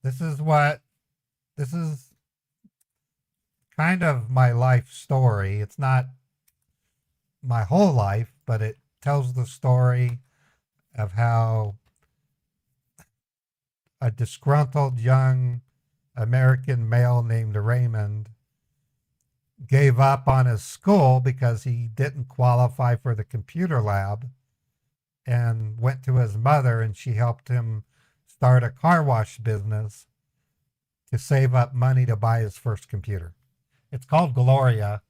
This is kind of my life story. It's not my whole life, but it tells the story of how a disgruntled young American male named Raymond gave up on his school because he didn't qualify for the computer lab and went to his mother, and she helped him start a car wash business to save up money to buy his first computer. It's called Gloria,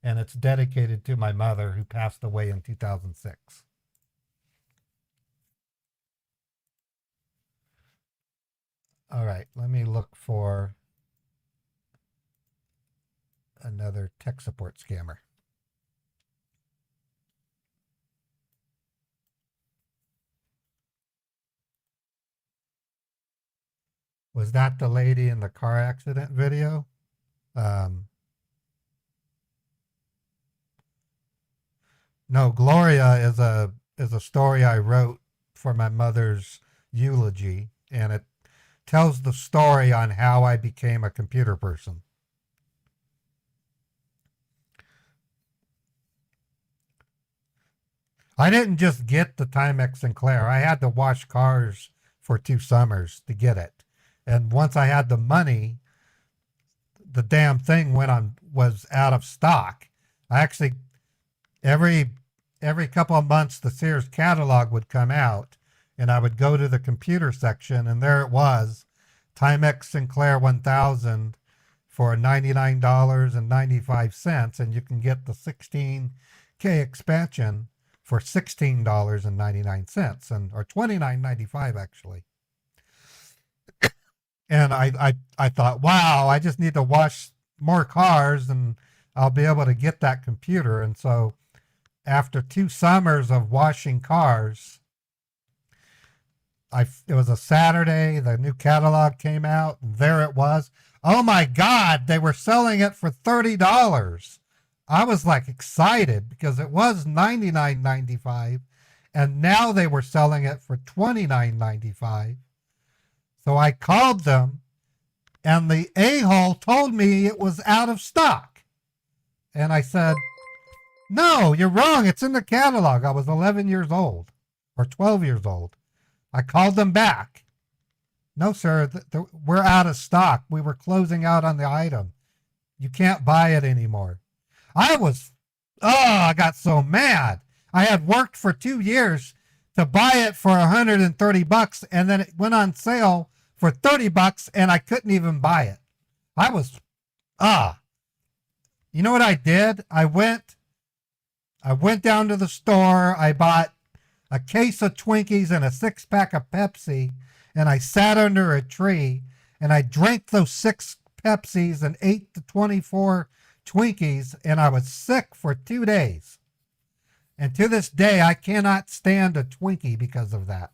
and it's dedicated to my mother, who passed away in 2006. All right, let me look for another tech support scammer. Was that the lady in the car accident video? No, Gloria is a story I wrote for my mother's eulogy, and it tells the story on how I became a computer person. I didn't just get the Timex Sinclair. I had to wash cars for 2 summers to get it. And once I had the money, the damn thing was out of stock. I actually, every couple of months, the Sears catalog would come out, and I would go to the computer section, and there it was, Timex Sinclair 1000 for $99.95, and you can get the 16K expansion for $16.99, or $29.95 actually. And I thought, wow, I just need to wash more cars and I'll be able to get that computer. And so after 2 summers of washing cars, it was a Saturday, the new catalog came out, and there it was. Oh my God, they were selling it for $30. I was like excited because it was $99.95, and now they were selling it for $29.95. So I called them, and the a-hole told me it was out of stock. And I said, no, you're wrong. It's in the catalog. I was 11 years old or 12 years old. I called them back. No, sir, we're out of stock. We were closing out on the item. You can't buy it anymore. I got so mad. I had worked for 2 years to buy it for $130, and then it went on sale for $30, and I couldn't even buy it. You know what I did? I went down to the store. I bought a case of Twinkies and a 6-pack of Pepsi, and I sat under a tree, and I drank those 6 Pepsis and ate the 24 Twinkies, and I was sick for 2 days. And to this day, I cannot stand a Twinkie because of that.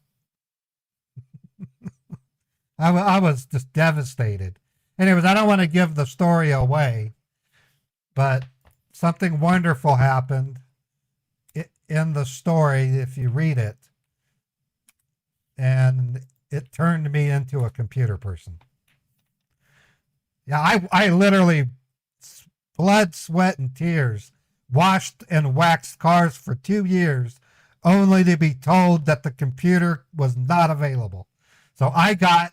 I was just devastated. Anyways, I don't want to give the story away, but something wonderful happened in the story if you read it, and it turned me into a computer person. Yeah, I literally blood, sweat, and tears washed and waxed cars for 2 years only to be told that the computer was not available. So I got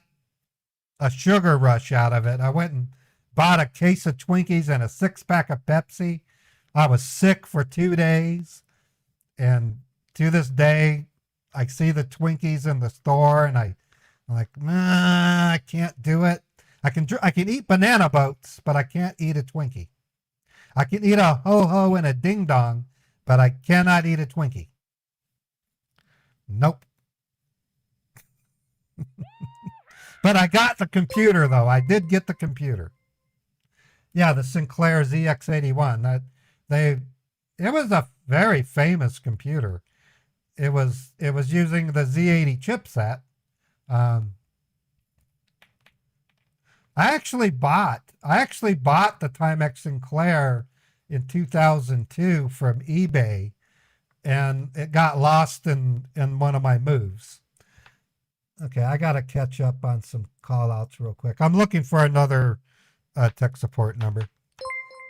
a sugar rush out of it. I went and bought a case of Twinkies and a 6-pack of Pepsi. I was sick for 2 days. And to this day, I see the Twinkies in the store and I'm like, nah, I can't do it. I can eat banana boats, but I can't eat a Twinkie. I can eat a ho-ho and a ding-dong, but I cannot eat a Twinkie. Nope. But I got the computer, though. I did get the computer. Yeah, the Sinclair ZX81. It was a very famous computer. It was using the Z80 chipset. I actually bought the Timex Sinclair in 2002 from eBay, and it got lost in one of my moves. Okay, I got to catch up on some call outs real quick. I'm looking for another tech support number.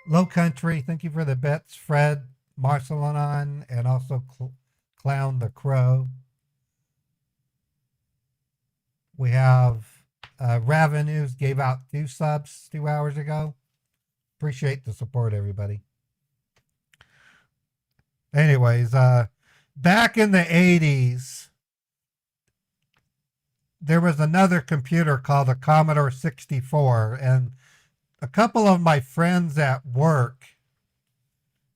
Low Country, thank you for the bits. Fred, Marcelonon, and also Clown the Crow. We have Ravenues gave out 2 subs 2 hours ago. Appreciate the support, everybody. Anyways, back in the 80s, there was another computer called a Commodore 64, and a couple of my friends at work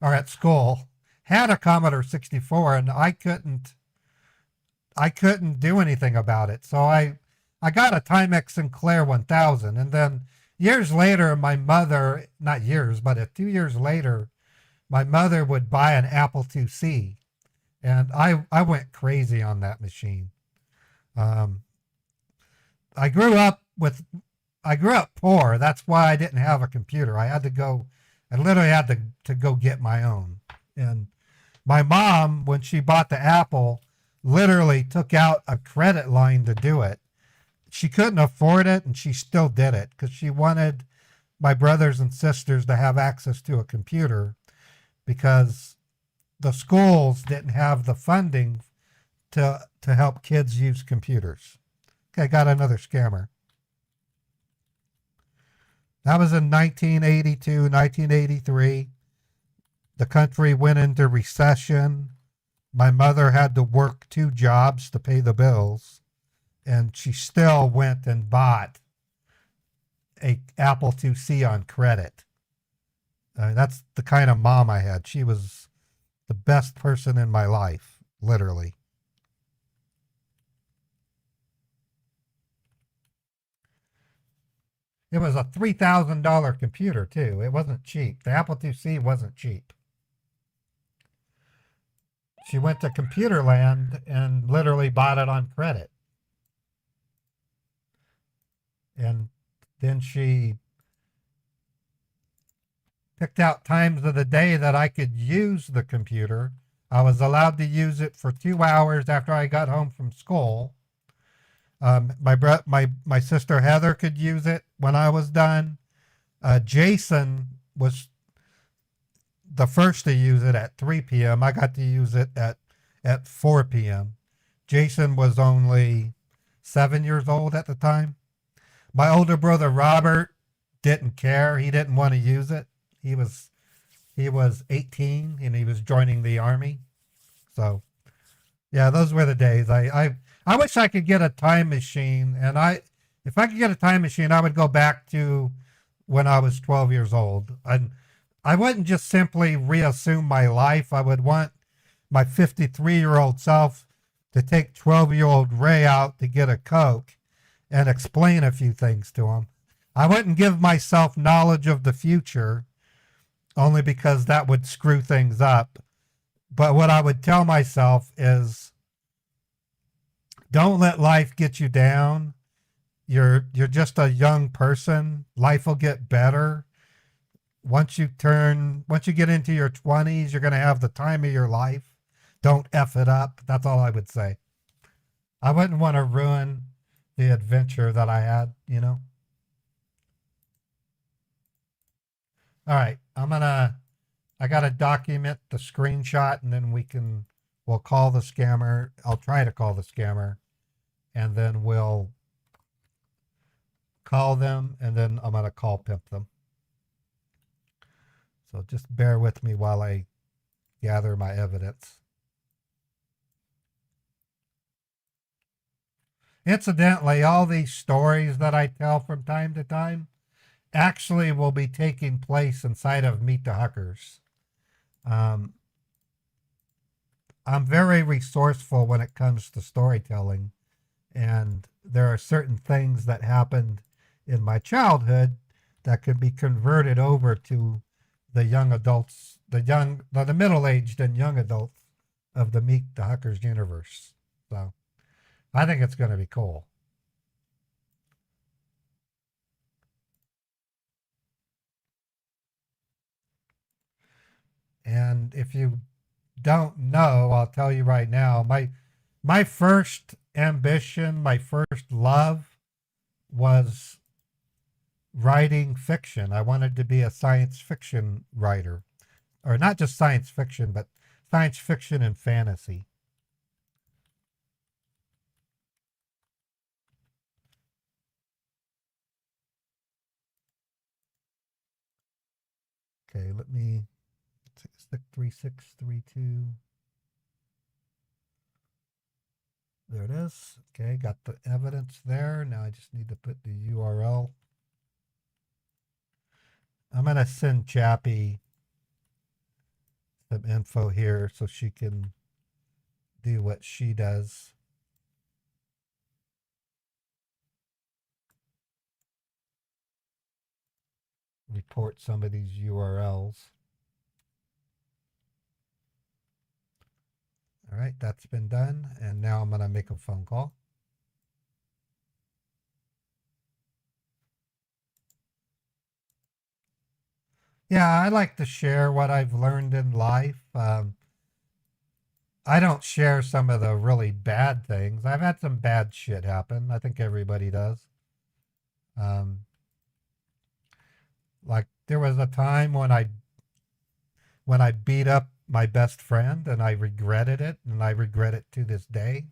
or at school had a Commodore 64, and I couldn't do anything about it. So I got a Timex Sinclair 1000, and then years later, my mother, not years, but 2 years later, my mother would buy an Apple IIc, and I went crazy on that machine. I grew up poor. That's why I didn't have a computer. I literally had to go get my own. And my mom, when she bought the Apple, literally took out a credit line to do it. She couldn't afford it, and she still did it because she wanted my brothers and sisters to have access to a computer because the schools didn't have the funding to help kids use computers. Okay, got another scammer. That was in 1982, 1983. The country went into recession. My mother had to work 2 jobs to pay the bills, and she still went and bought a Apple IIc on credit. That's the kind of mom I had. She was the best person in my life, literally. It was a $3,000 computer, too. It wasn't cheap. The Apple IIc wasn't cheap. She went to Computerland and literally bought it on credit. And then she picked out times of the day that I could use the computer. I was allowed to use it for 2 hours after I got home from school. My sister Heather could use it when I was done. Jason was the first to use it at 3 p.m. I got to use it at 4 p.m. Jason was only 7 years old at the time. My older brother Robert didn't care. He didn't want to use it. He was 18 and he was joining the army. So yeah, those were the days. I wish I could get a time machine, and if I could get a time machine, I would go back to when I was 12 years old. I wouldn't just simply reassume my life. I would want my 53-year-old self to take 12-year-old Ray out to get a Coke and explain a few things to him. I wouldn't give myself knowledge of the future only because that would screw things up. But what I would tell myself is, don't let life get you down. You're just a young person. Life will get better. Once you get into your 20s, you're going to have the time of your life. Don't F it up. That's all I would say. I wouldn't want to ruin the adventure that I had, you know. All right, I got to document the screenshot, and then we'll call the scammer. I'll try to call the scammer, and then we'll call them, and then I'm going to call pimp them. So just bear with me while I gather my evidence. Incidentally, all these stories that I tell from time to time actually will be taking place inside of Meet the Huckers. I'm very resourceful when it comes to storytelling, and there are certain things that happened in my childhood that could be converted over to the young adults, the middle-aged and young adults of the Meet the Huckers universe. So I think it's going to be cool. And if you don't know, I'll tell you right now, my first ambition, my first love was writing fiction. I wanted to be a science fiction writer, or not just science fiction, but science fiction and fantasy. Okay, let me 3632. There it is. Okay, got the evidence there. Now I just need to put the URL. I'm going to send Chappie some info here so she can do what she does. Report some of these URLs. All right, that's been done. And now I'm going to make a phone call. Yeah, I like to share what I've learned in life. I don't share some of the really bad things. I've had some bad shit happen. I think everybody does. Like there was a time when I beat up my best friend, and I regretted it, and I regret it to this day.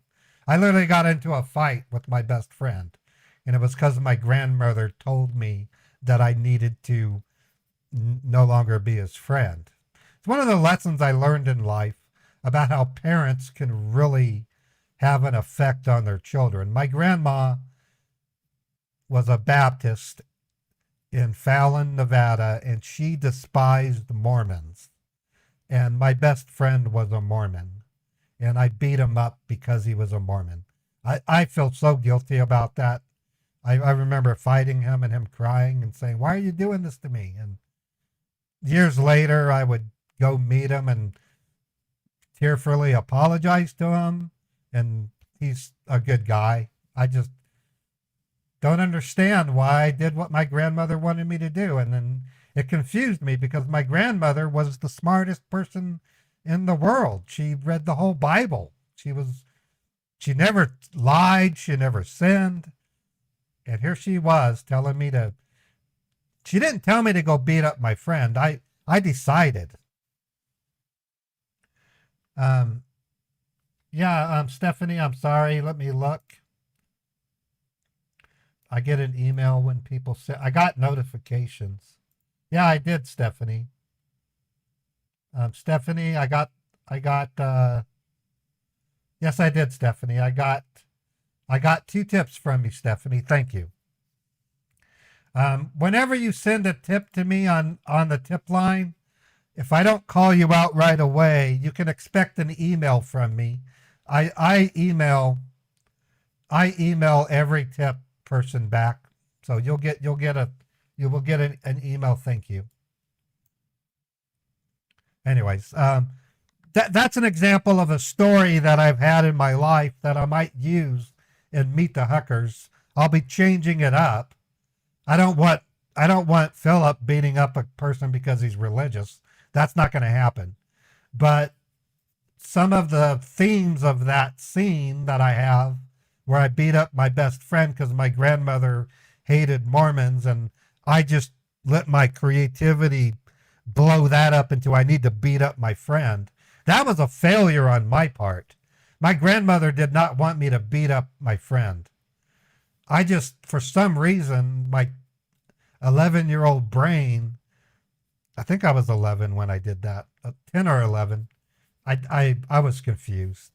I literally got into a fight with my best friend, and it was because my grandmother told me that I needed to no longer be his friend. It's one of the lessons I learned in life about how parents can really have an effect on their children. My grandma was a Baptist in Fallon, Nevada, and she despised Mormons. And my best friend was a Mormon, and I beat him up because he was a Mormon. I feel so guilty about that. I remember fighting him and him crying and saying, "Why are you doing this to me?" And years later, I would go meet him and tearfully apologize to him, and he's a good guy. I just don't understand why I did what my grandmother wanted me to do. And then it confused me because my grandmother was the smartest person in the world. She read the whole Bible. She never lied. She never sinned. And here she was telling me she didn't tell me to go beat up my friend. I decided. Stephanie, I'm sorry. Let me look. I get an email when people say, I got notifications. Yeah, I did, Stephanie. Stephanie, yes, I did, Stephanie. I got 2 tips from you, Stephanie. Thank you. Whenever you send a tip to me on the tip line, if I don't call you out right away, you can expect an email from me. I email every tip person back, so you will get an email. Thank you. Anyways, that's an example of a story that I've had in my life that I might use in Meet the Huckers. I'll be changing it up. I don't want Philip beating up a person because he's religious. That's not going to happen. But some of the themes of that scene that I have, where I beat up my best friend because my grandmother hated Mormons, and I just let my creativity blow that up into I need to beat up my friend. That was a failure on my part. My grandmother did not want me to beat up my friend. I just, for some reason, my 11-year-old brain, I think I was 11 when I did that, 10 or 11, I was confused.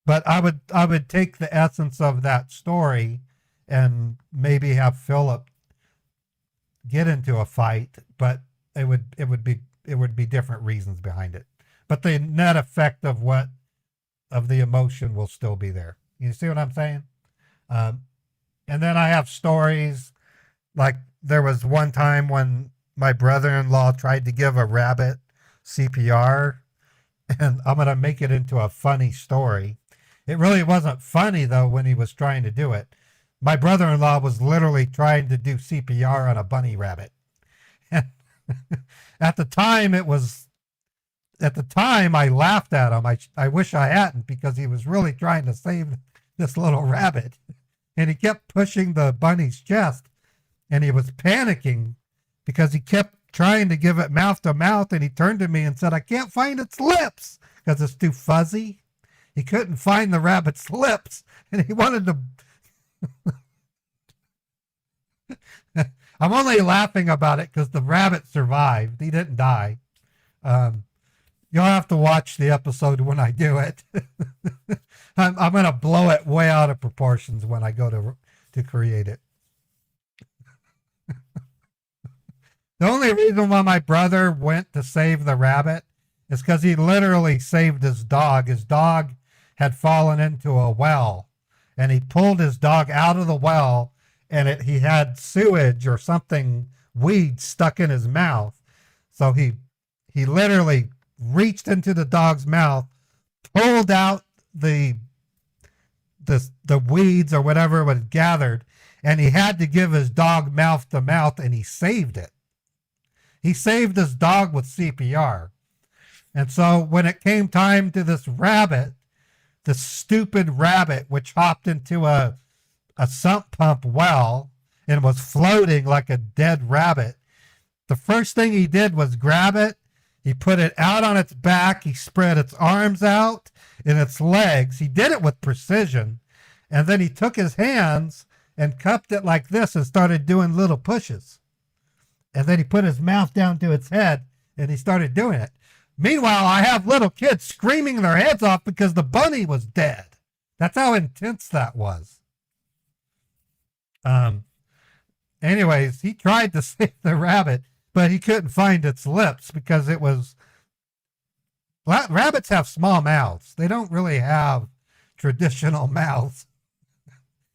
But I would take the essence of that story and maybe have Philip get into a fight, but it would be different reasons behind it. But the net effect of the emotion will still be there. You see what I'm saying? And then I have stories like there was one time when my brother-in-law tried to give a rabbit CPR, and I'm going to make it into a funny story. It really wasn't funny, though, when he was trying to do it. My brother-in-law was literally trying to do CPR on a bunny rabbit. And at the time, I laughed at him. I wish I hadn't, because he was really trying to save this little rabbit. And he kept pushing the bunny's chest, and he was panicking because he kept trying to give it mouth to mouth, and he turned to me and said, "I can't find its lips," because it's too fuzzy. He couldn't find the rabbit's lips, and he wanted to... I'm only laughing about it because the rabbit survived. He didn't die. You'll have to watch the episode when I do it. I'm going to blow it way out of proportions when I go to create it. The only reason why my brother went to save the rabbit is because he literally saved his dog. His dog had fallen into a well, and he pulled his dog out of the well, and he had sewage or something, weed stuck in his mouth. So he literally reached into the dog's mouth, pulled out the weeds or whatever was gathered, and he had to give his dog mouth to mouth, and he saved it. He saved his dog with CPR. And so when it came time to this rabbit, the stupid rabbit, which hopped into a sump pump well and was floating like a dead rabbit, the first thing he did was grab it. He put it out on its back. He spread its arms out and its legs. He did it with precision. And then he took his hands and cupped it like this and started doing little pushes. And then he put his mouth down to its head and he started doing it. Meanwhile, I have little kids screaming their heads off because the bunny was dead. That's how intense that was. Anyways, he tried to save the rabbit, but he couldn't find its lips because it was... Rabbits have small mouths. They don't really have traditional mouths.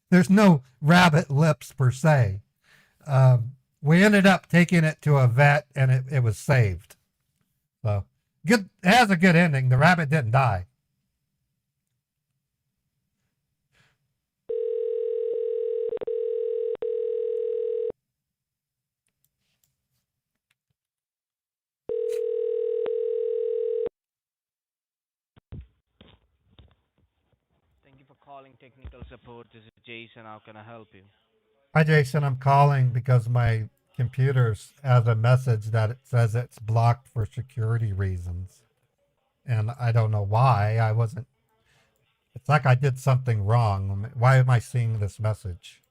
There's no rabbit lips per se. We ended up taking it to a vet, and it was saved. So good. It has a good ending. The rabbit didn't die. Thank you for calling technical support. This is Jason. How can I help you? Hi, Jason. I'm calling because my computer has a message that it says it's blocked for security reasons. And I don't know why. It's like I did something wrong. Why am I seeing this message?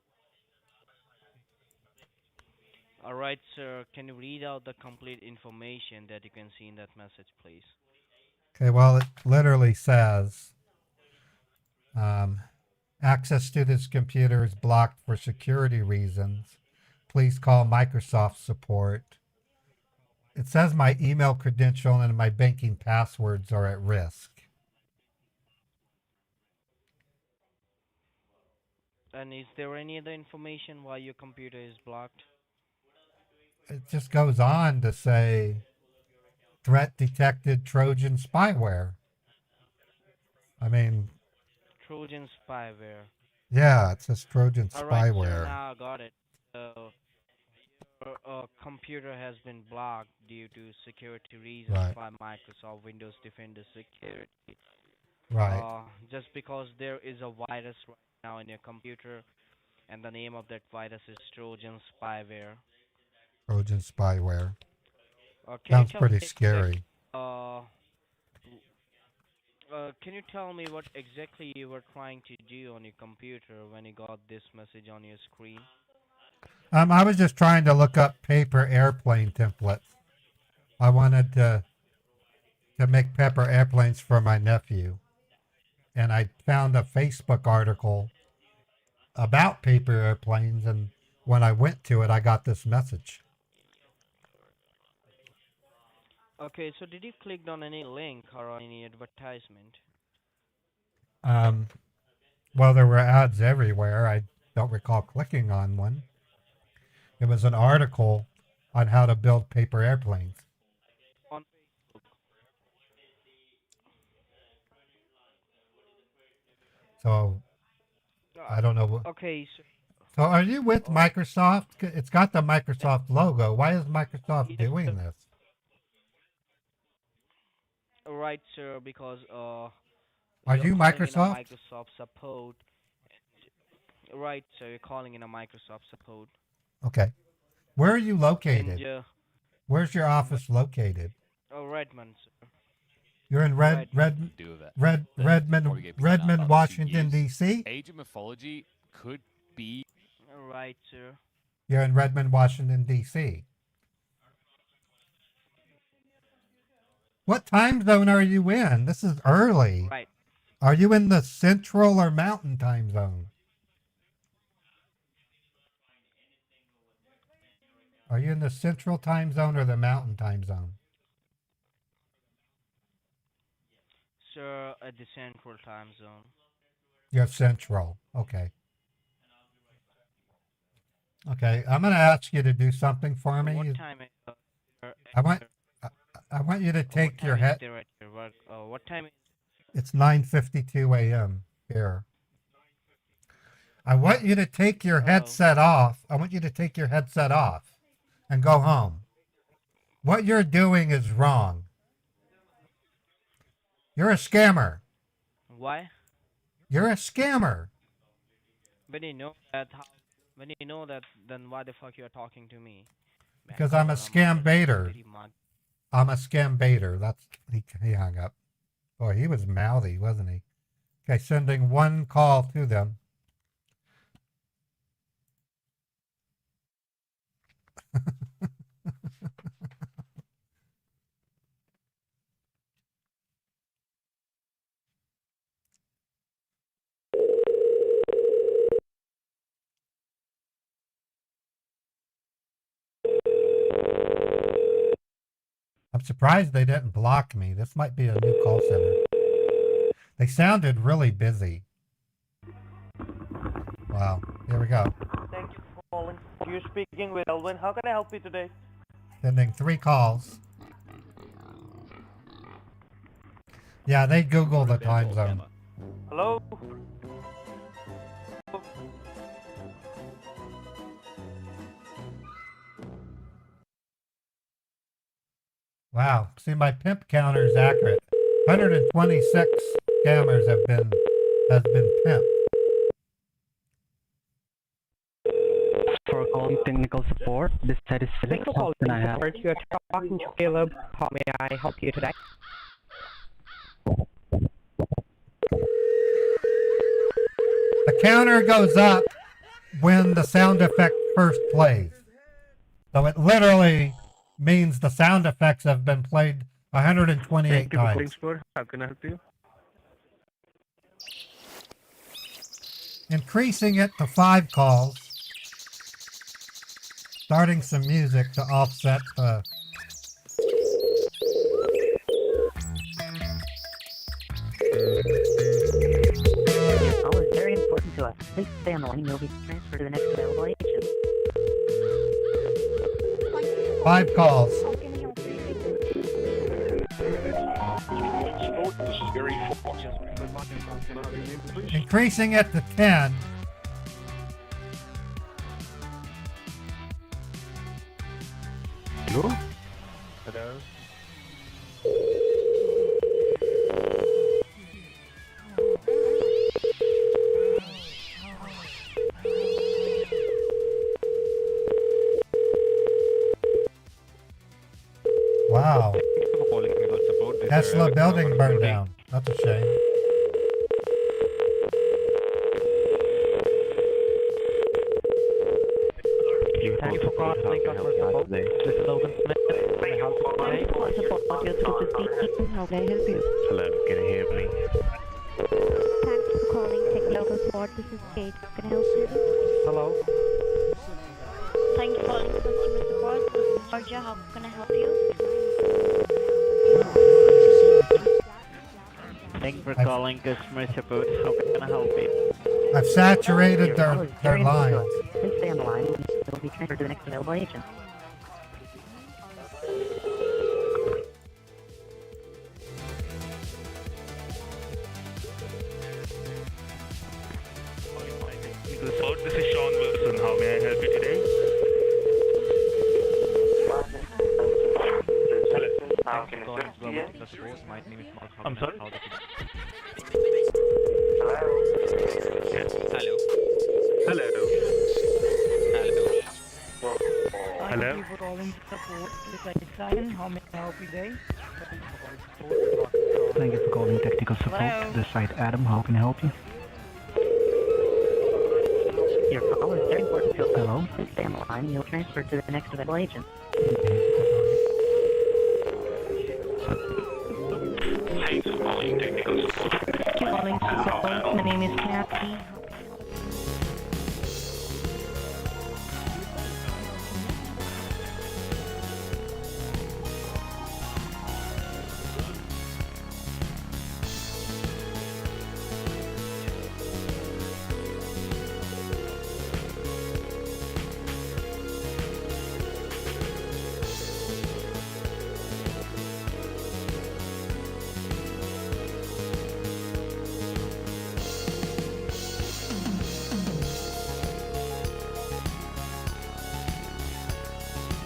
All right, sir. Can you read out the complete information that you can see in that message, please? Okay, well, it literally says, access to this computer is blocked for security reasons. Please call Microsoft support. It says my email credential and my banking passwords are at risk. And is there any other information why your computer is blocked? It just goes on to say, threat detected, Trojan spyware. I mean... Trojan spyware. Yeah, it says Trojan All right, spyware. sir, now I got it. So, your computer has been blocked due to security reasons Right. by Microsoft Windows Defender Security. Right. Just because there is a virus right now in your computer, and the name of that virus is Trojan spyware. Trojan spyware. Can you Sounds tell me pretty exact, scary. can you tell me what exactly you were trying to do on your computer when you got this message on your screen? I was just trying to look up paper airplane templates. I wanted to make paper airplanes for my nephew, and I found a Facebook article about paper airplanes, and when I went to it, I got this message. Okay, so did you click on any link or on any advertisement? Um, well, there were ads everywhere. I don't recall clicking on one. It was an article on how to build paper airplanes. On So I don't know what. Okay, So are you with Microsoft? It's got the Microsoft logo. Why is Microsoft doing this? right, sir, because Are you're you calling in a Microsoft? Microsoft support. Right, sir, you're calling in a Microsoft support. Okay. Where are you located? And Where's your office located? Redmond, sir. You're in Redmond, Washington, D.C.? Age of Mythology could be... Right, sir. You're in Redmond, Washington, D.C. What time zone are you in? This is early. Right. Are you in the Central or Mountain time zone? Are you in the Central time zone or the Mountain time zone? Sir, at the Central time zone. You're Central. Okay. Okay, I'm going to ask you to do something for me. What time? I want you to take your head. What time? It's 9:52 a.m. here. I want you to take your headset off. I want you to take your headset off and go home. What you're doing is wrong. You're a scammer. Why? You're a scammer. When you know that, then why the fuck you are talking to me? Because I'm a scambaiter. I'm a scambaiter. That's he hung up. Boy, he was mouthy, wasn't he? Okay, sending one call to them. I'm surprised they didn't block me. This might be a new call center. They sounded really busy. Wow. Here we go. Thank you for calling. You're speaking with Elwin. How can I help you today? Sending 3 calls. Yeah, they Google the time zone. Hello? Wow. See, my pimp counter is accurate. 126 scammers has been pimped. For calling technical support, this side is Felix. How can I help? You're talking to Caleb. How may I help you today? The counter goes up when the sound effect first plays. So it literally means the sound effects have been played 128 times. How can I help you? Increasing it to 5 calls. Starting some music to offset the... Your call is very important to us. Please stay on the line. You'll be transferred to the next available agent. 5 calls. Increasing it to 10. Hello? Hello? Tesla building burned down. That's a shame. Thanks for calling customer support. This is Logan Smith. Can I help you today? Support your through to speaking. How can I help you? Hello, can you hear me? Thanks for calling Tech Local Support. This is Kate. Can I help you? Hello. Thank you for calling customer support. This is Georgia. How can I help you? Thank you for calling customer support. How can I help you? I've saturated their lines. Please stay on the line. You'll be transferred to the next available agent. This is Sean Wilson. How may I help you today? I'm sorry? Hello. Hello. Thank you for calling support. This is Simon. How may I help you today? Thank you for calling technical support. Hello. This side Adam. How can I help you? Your call is very important to us. Hello. Please stay on the line. You'll transfer to the next available agent. Thanks for calling technical support. Thank you for calling support. My name is Kathy.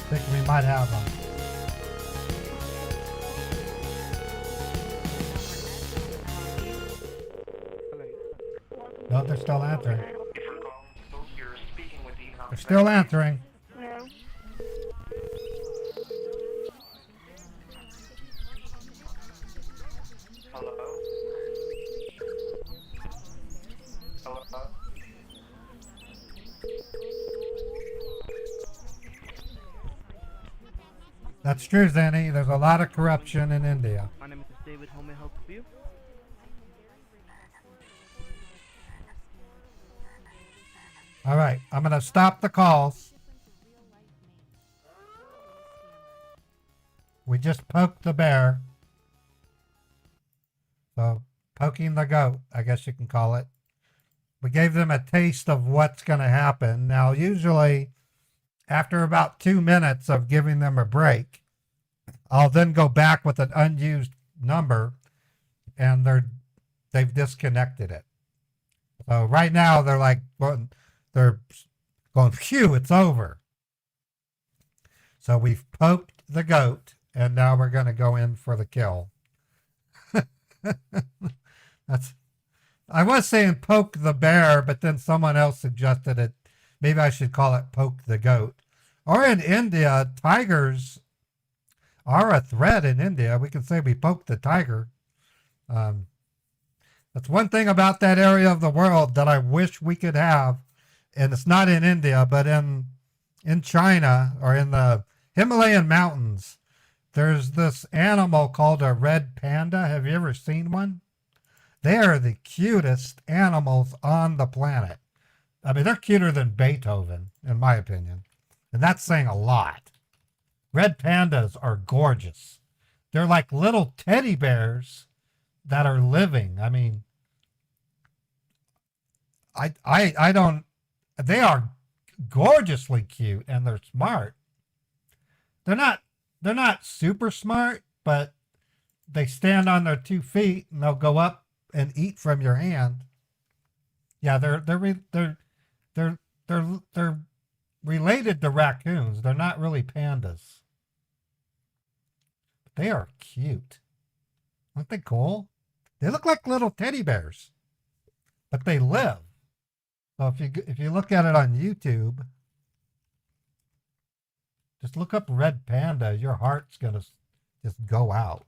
I think we might have them. No, they're still answering. They're still answering. Hello. That's true, Zenny. There's a lot of corruption in India. My name is David. How may I help you? All right, I'm going to stop the calls. We just poked the bear. So, poking the goat, I guess you can call it. We gave them a taste of what's going to happen. Now, usually, after about 2 minutes of giving them a break, I'll then go back with an unused number, and they've disconnected it. So right now they're like, they're going, phew, it's over. So we've poked the goat, and now we're going to go in for the kill. I was saying poke the bear, but then someone else suggested it. Maybe I should call it poke the goat. Or in India, tigers are a threat in India. We can say we poked the tiger. That's one thing about that area of the world that I wish we could have. And it's not in India, but in China or in the Himalayan mountains, there's this animal called a red panda. Have you ever seen one? They are the cutest animals on the planet. I mean, they're cuter than Beethoven, in my opinion. And that's saying a lot. Red pandas are gorgeous. They're like little teddy bears that are living. I mean, I don't, they are gorgeously cute and they're smart. They're not super smart, but they stand on their 2 feet and they'll go up and eat from your hand. Yeah, they're related to raccoons. They're not really pandas. But they are cute. Aren't they cool? They look like little teddy bears, but they live. So if you look at it on YouTube, just look up red panda. Your heart's gonna just go out.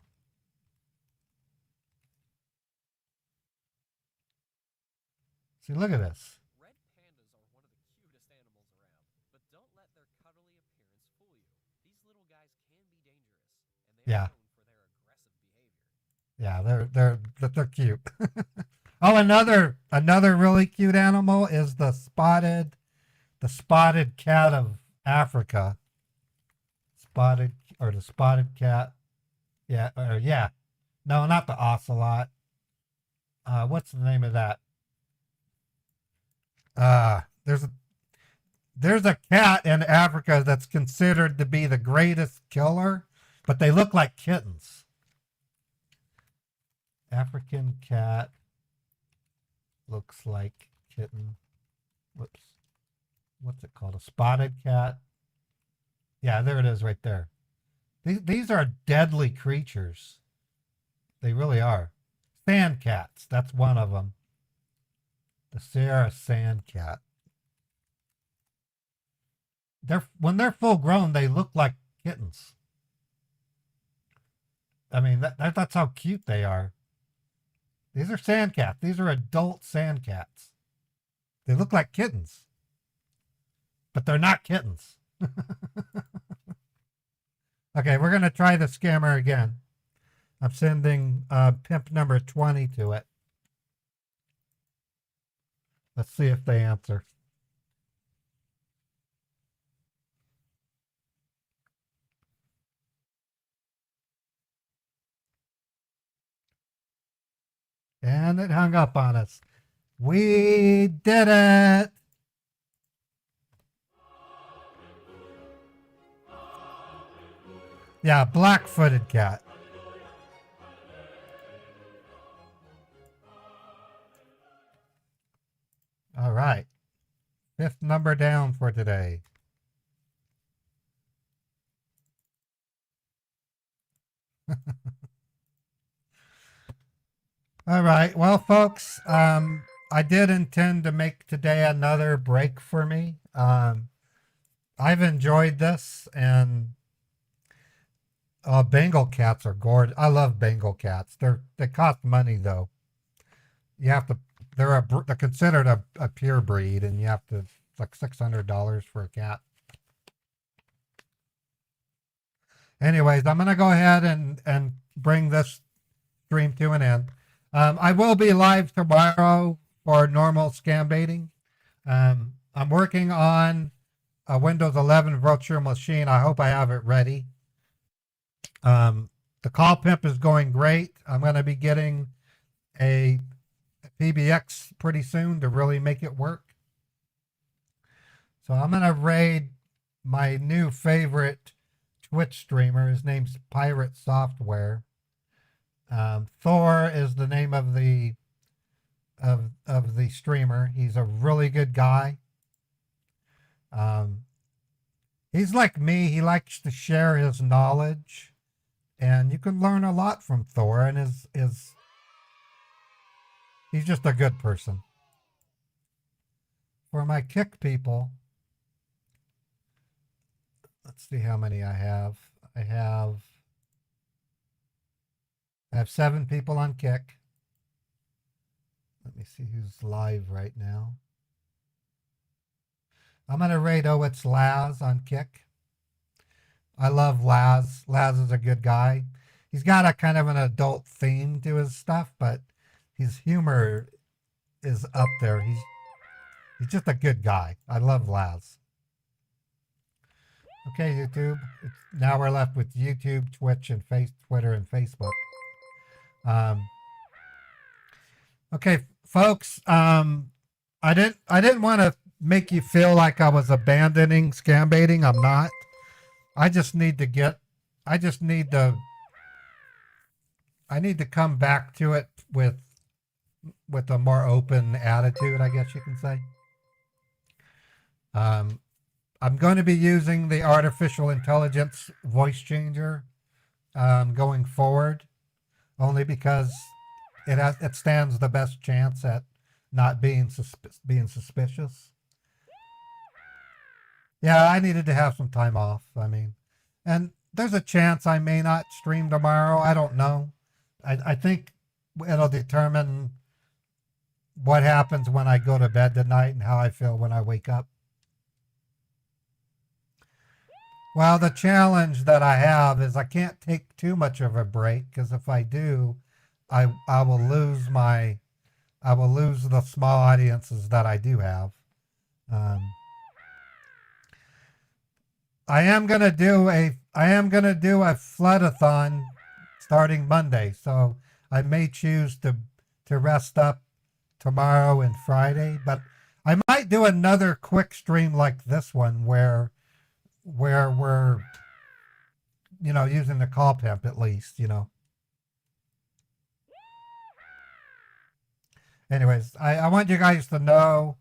See, look at this. Red pandas are one of the cutest animals around, but don't let their cuddly appearance fool you. These little guys can be dangerous, and they are known for their aggressive behavior. Yeah, they're cute. Oh, another really cute animal is the spotted cat of Africa. The spotted cat. Yeah. No, not the ocelot. What's the name of that? There's a cat in Africa that's considered to be the greatest killer, but they look like kittens. African cat looks like kitten. Whoops. What's it called? A spotted cat? Yeah, there it is right there. These are deadly creatures. They really are. Sand cats. That's one of them. The Sierra sand cat. When they're full grown, they look like kittens. I mean, that's how cute they are. These are sand cats. These are adult sand cats. They look like kittens. But they're not kittens. Okay, we're going to try the scammer again. I'm sending pimp number 20 to it. Let's see if they answer. And it hung up on us. We did it! Yeah, black-footed cat. All right. 5th number down for today. All right. Well, folks, I did intend to make today another break for me. I've enjoyed this, and Bengal cats are gorgeous. I love Bengal cats. They cost money though. You have to. They're considered a pure breed, and you have to like $600 for a cat. Anyways, I'm gonna go ahead and bring this stream to an end. I will be live tomorrow for normal scam baiting. I'm working on a Windows 11 virtual machine. I hope I have it ready. The call pimp is going great. I'm going to be getting a PBX pretty soon to really make it work. So I'm going to raid my new favorite Twitch streamer. His name's Pirate Software. Thor is the name of the streamer. He's a really good guy. He's like me. He likes to share his knowledge, and you can learn a lot from Thor. And he's just a good person. For my kick people, let's see how many I have. I have 7 people on Kick. Let me see who's live right now. I'm going to rate it's Laz on Kick. I love Laz. Laz is a good guy. He's got a kind of an adult theme to his stuff, but his humor is up there. He's just a good guy. I love Laz. Okay, YouTube. Now we're left with YouTube, Twitch, and Twitter and Facebook. Okay, folks. I didn't want to make you feel like I was abandoning scam baiting. I'm not. I need to come back to it with a more open attitude, I guess you can say. I'm going to be using the artificial intelligence voice changer going forward, only because it stands the best chance at not being suspicious. Yeah, I needed to have some time off. I mean, and there's a chance I may not stream tomorrow. I don't know. I think it'll determine what happens when I go to bed tonight and how I feel when I wake up? Well, the challenge that I have is I can't take too much of a break, because if I do, I will lose the small audiences that I do have. I am gonna do a flood-a-thon starting Monday, so I may choose to rest up tomorrow and Friday, but I might do another quick stream like this one where we're using the call pimp at least. Anyways, I want you guys to know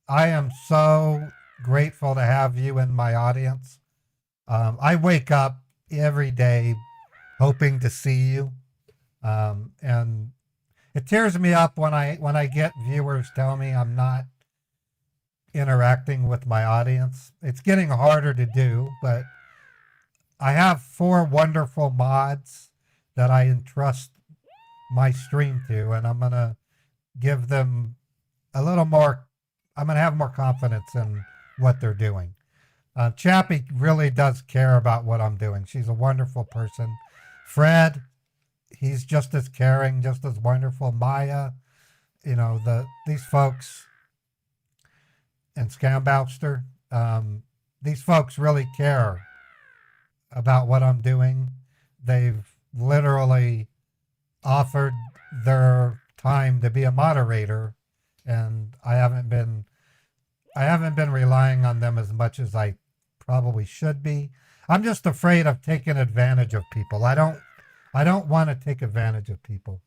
I am so grateful to have you in my audience. I wake up every day hoping to see you, and it tears me up when I get viewers tell me I'm not interacting with my audience. It's getting harder to do, but I have 4 wonderful mods that I entrust my stream to, and I'm gonna give them a little more. I'm gonna have more confidence in what they're doing. Chappie really does care about what I'm doing. She's a wonderful person. Fred, he's just as caring, just as wonderful. Maya, these folks, and Scambaits, these folks really care about what I'm doing. They've literally offered their time to be a moderator, and I haven't been relying on them as much as I probably should be. I'm just afraid of taking advantage of people. I don't want to take advantage of people.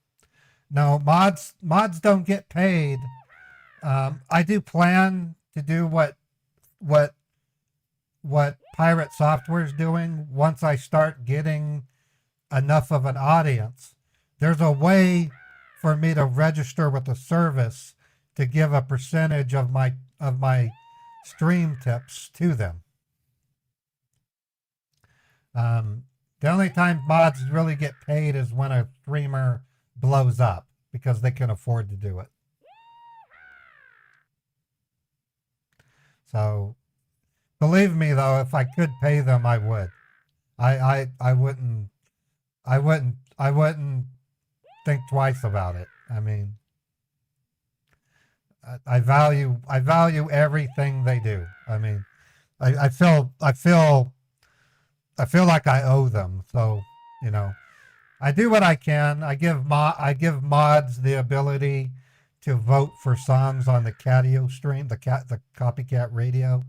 No, mods don't get paid. I do plan to do what Pirate Software is doing once I start getting enough of an audience. There's a way for me to register with the service to give a percentage of my stream tips to them. The only time mods really get paid is when a streamer blows up, because they can afford to do it. So, believe me though, if I could pay them, I would. I wouldn't think twice about it. I mean, I value everything they do. I mean, I feel like I owe them. So, I do what I can. I give mods the ability to vote for songs on the Catio stream, the Copycat Radio.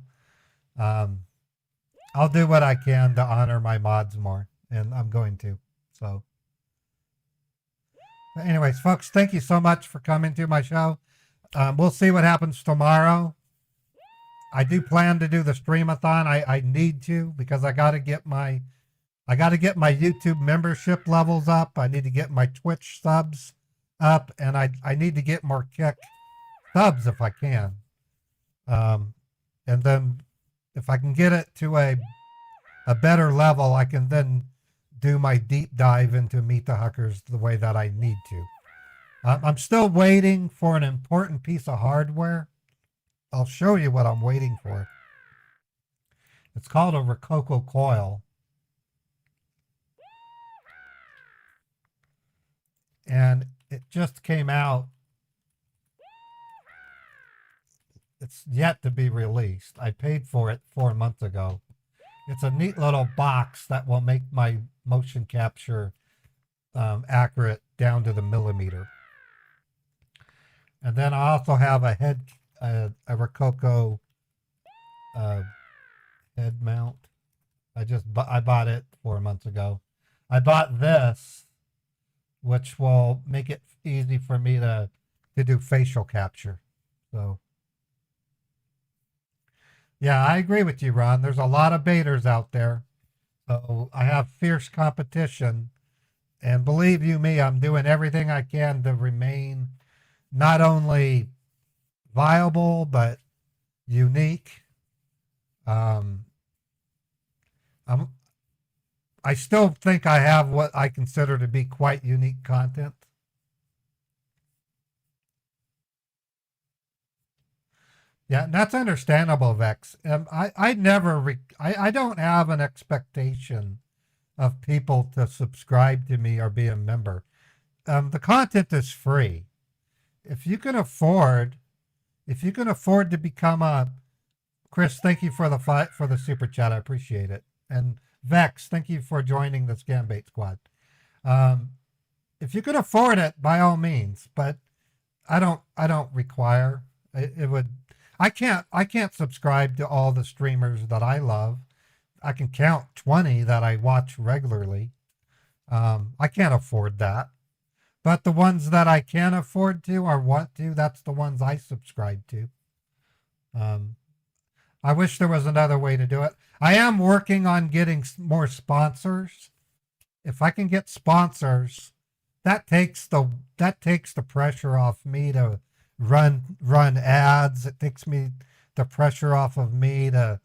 I'll do what I can to honor my mods more, and I'm going to. So, anyways, folks, thank you so much for coming to my show. We'll see what happens tomorrow. I do plan to do the stream-a-thon. I need to, because I got to get my YouTube membership levels up. I need to get my Twitch subs up, and I need to get more Kick subs if I can. And then if I can get it to a better level, I can then do my deep dive into Meet the Huckers the way that I need to. I'm still waiting for an important piece of hardware. I'll show you what I'm waiting for. It's called a Rococo coil. And it just came out. It's yet to be released. I paid for it 4 months ago. It's a neat little box that will make my motion capture accurate down to the millimeter. And then I also have a Rococo head mount. I bought it 4 months ago. I bought this, which will make it easy for me to do facial capture. So, yeah, I agree with you, Ron. There's a lot of baiters out there. So I have fierce competition. And believe you me, I'm doing everything I can to remain not only viable, but unique. I still think I have what I consider to be quite unique content. Yeah, and that's understandable, Vex. I never, I don't have an expectation of people to subscribe to me or be a member. The content is free. If you can afford, to become a, Chris, thank you for the super chat. I appreciate it. And Vex, thank you for joining the Scambait squad. If you can afford it, by all means, but I don't require it would. I can't subscribe to all the streamers that I love. I can count 20 that I watch regularly. I can't afford that. But the ones that I can afford to or want to, that's the ones I subscribe to. I wish there was another way to do it. I am working on getting more sponsors. If I can get sponsors, that takes the pressure off me to run ads. It takes me the pressure off of me to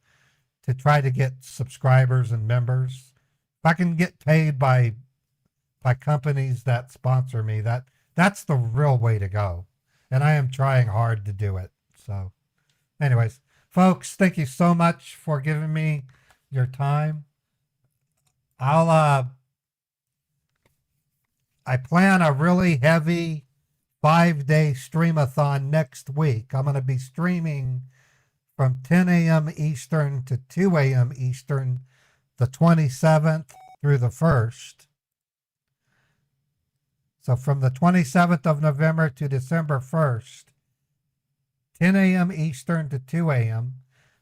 try to get subscribers and members. If I can get paid by companies that sponsor me, that's the real way to go. And I am trying hard to do it. So anyways, folks, thank you so much for giving me your time. I plan a really heavy 5-day streamathon next week. I'm going to be streaming from 10 a.m. Eastern to 2 a.m. Eastern, the 27th through the 1st. So from the 27th of November to December 1st, 10 a.m. Eastern to 2 a.m.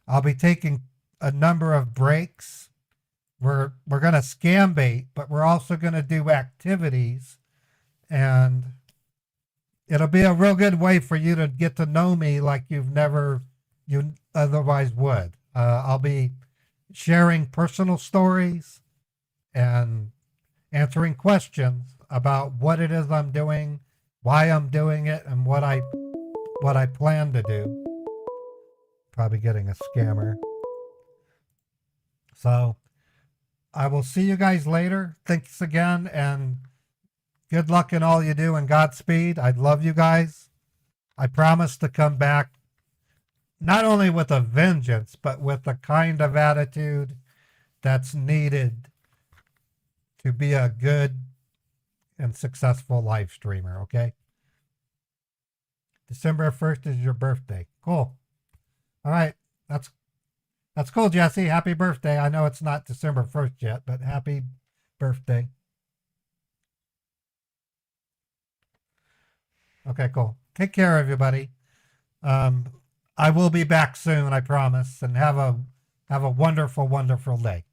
I'll be taking a number of breaks. We're going to scambait, but we're also going to do activities, and it'll be a real good way for you to get to know me like you otherwise would. I'll be sharing personal stories and answering questions about what it is I'm doing, why I'm doing it, and what I plan to do. Probably getting a scammer. So I will see you guys later. Thanks again, and good luck in all you do, and Godspeed. I love you guys. I promise to come back not only with a vengeance, but with the kind of attitude that's needed to be a good and successful live streamer, okay? December 1st is your birthday. Cool. All right. That's cool, Jesse. Happy birthday. I know it's not December 1st yet, but happy birthday. Okay, cool. Take care, everybody. I will be back soon, I promise, and have a wonderful, wonderful day.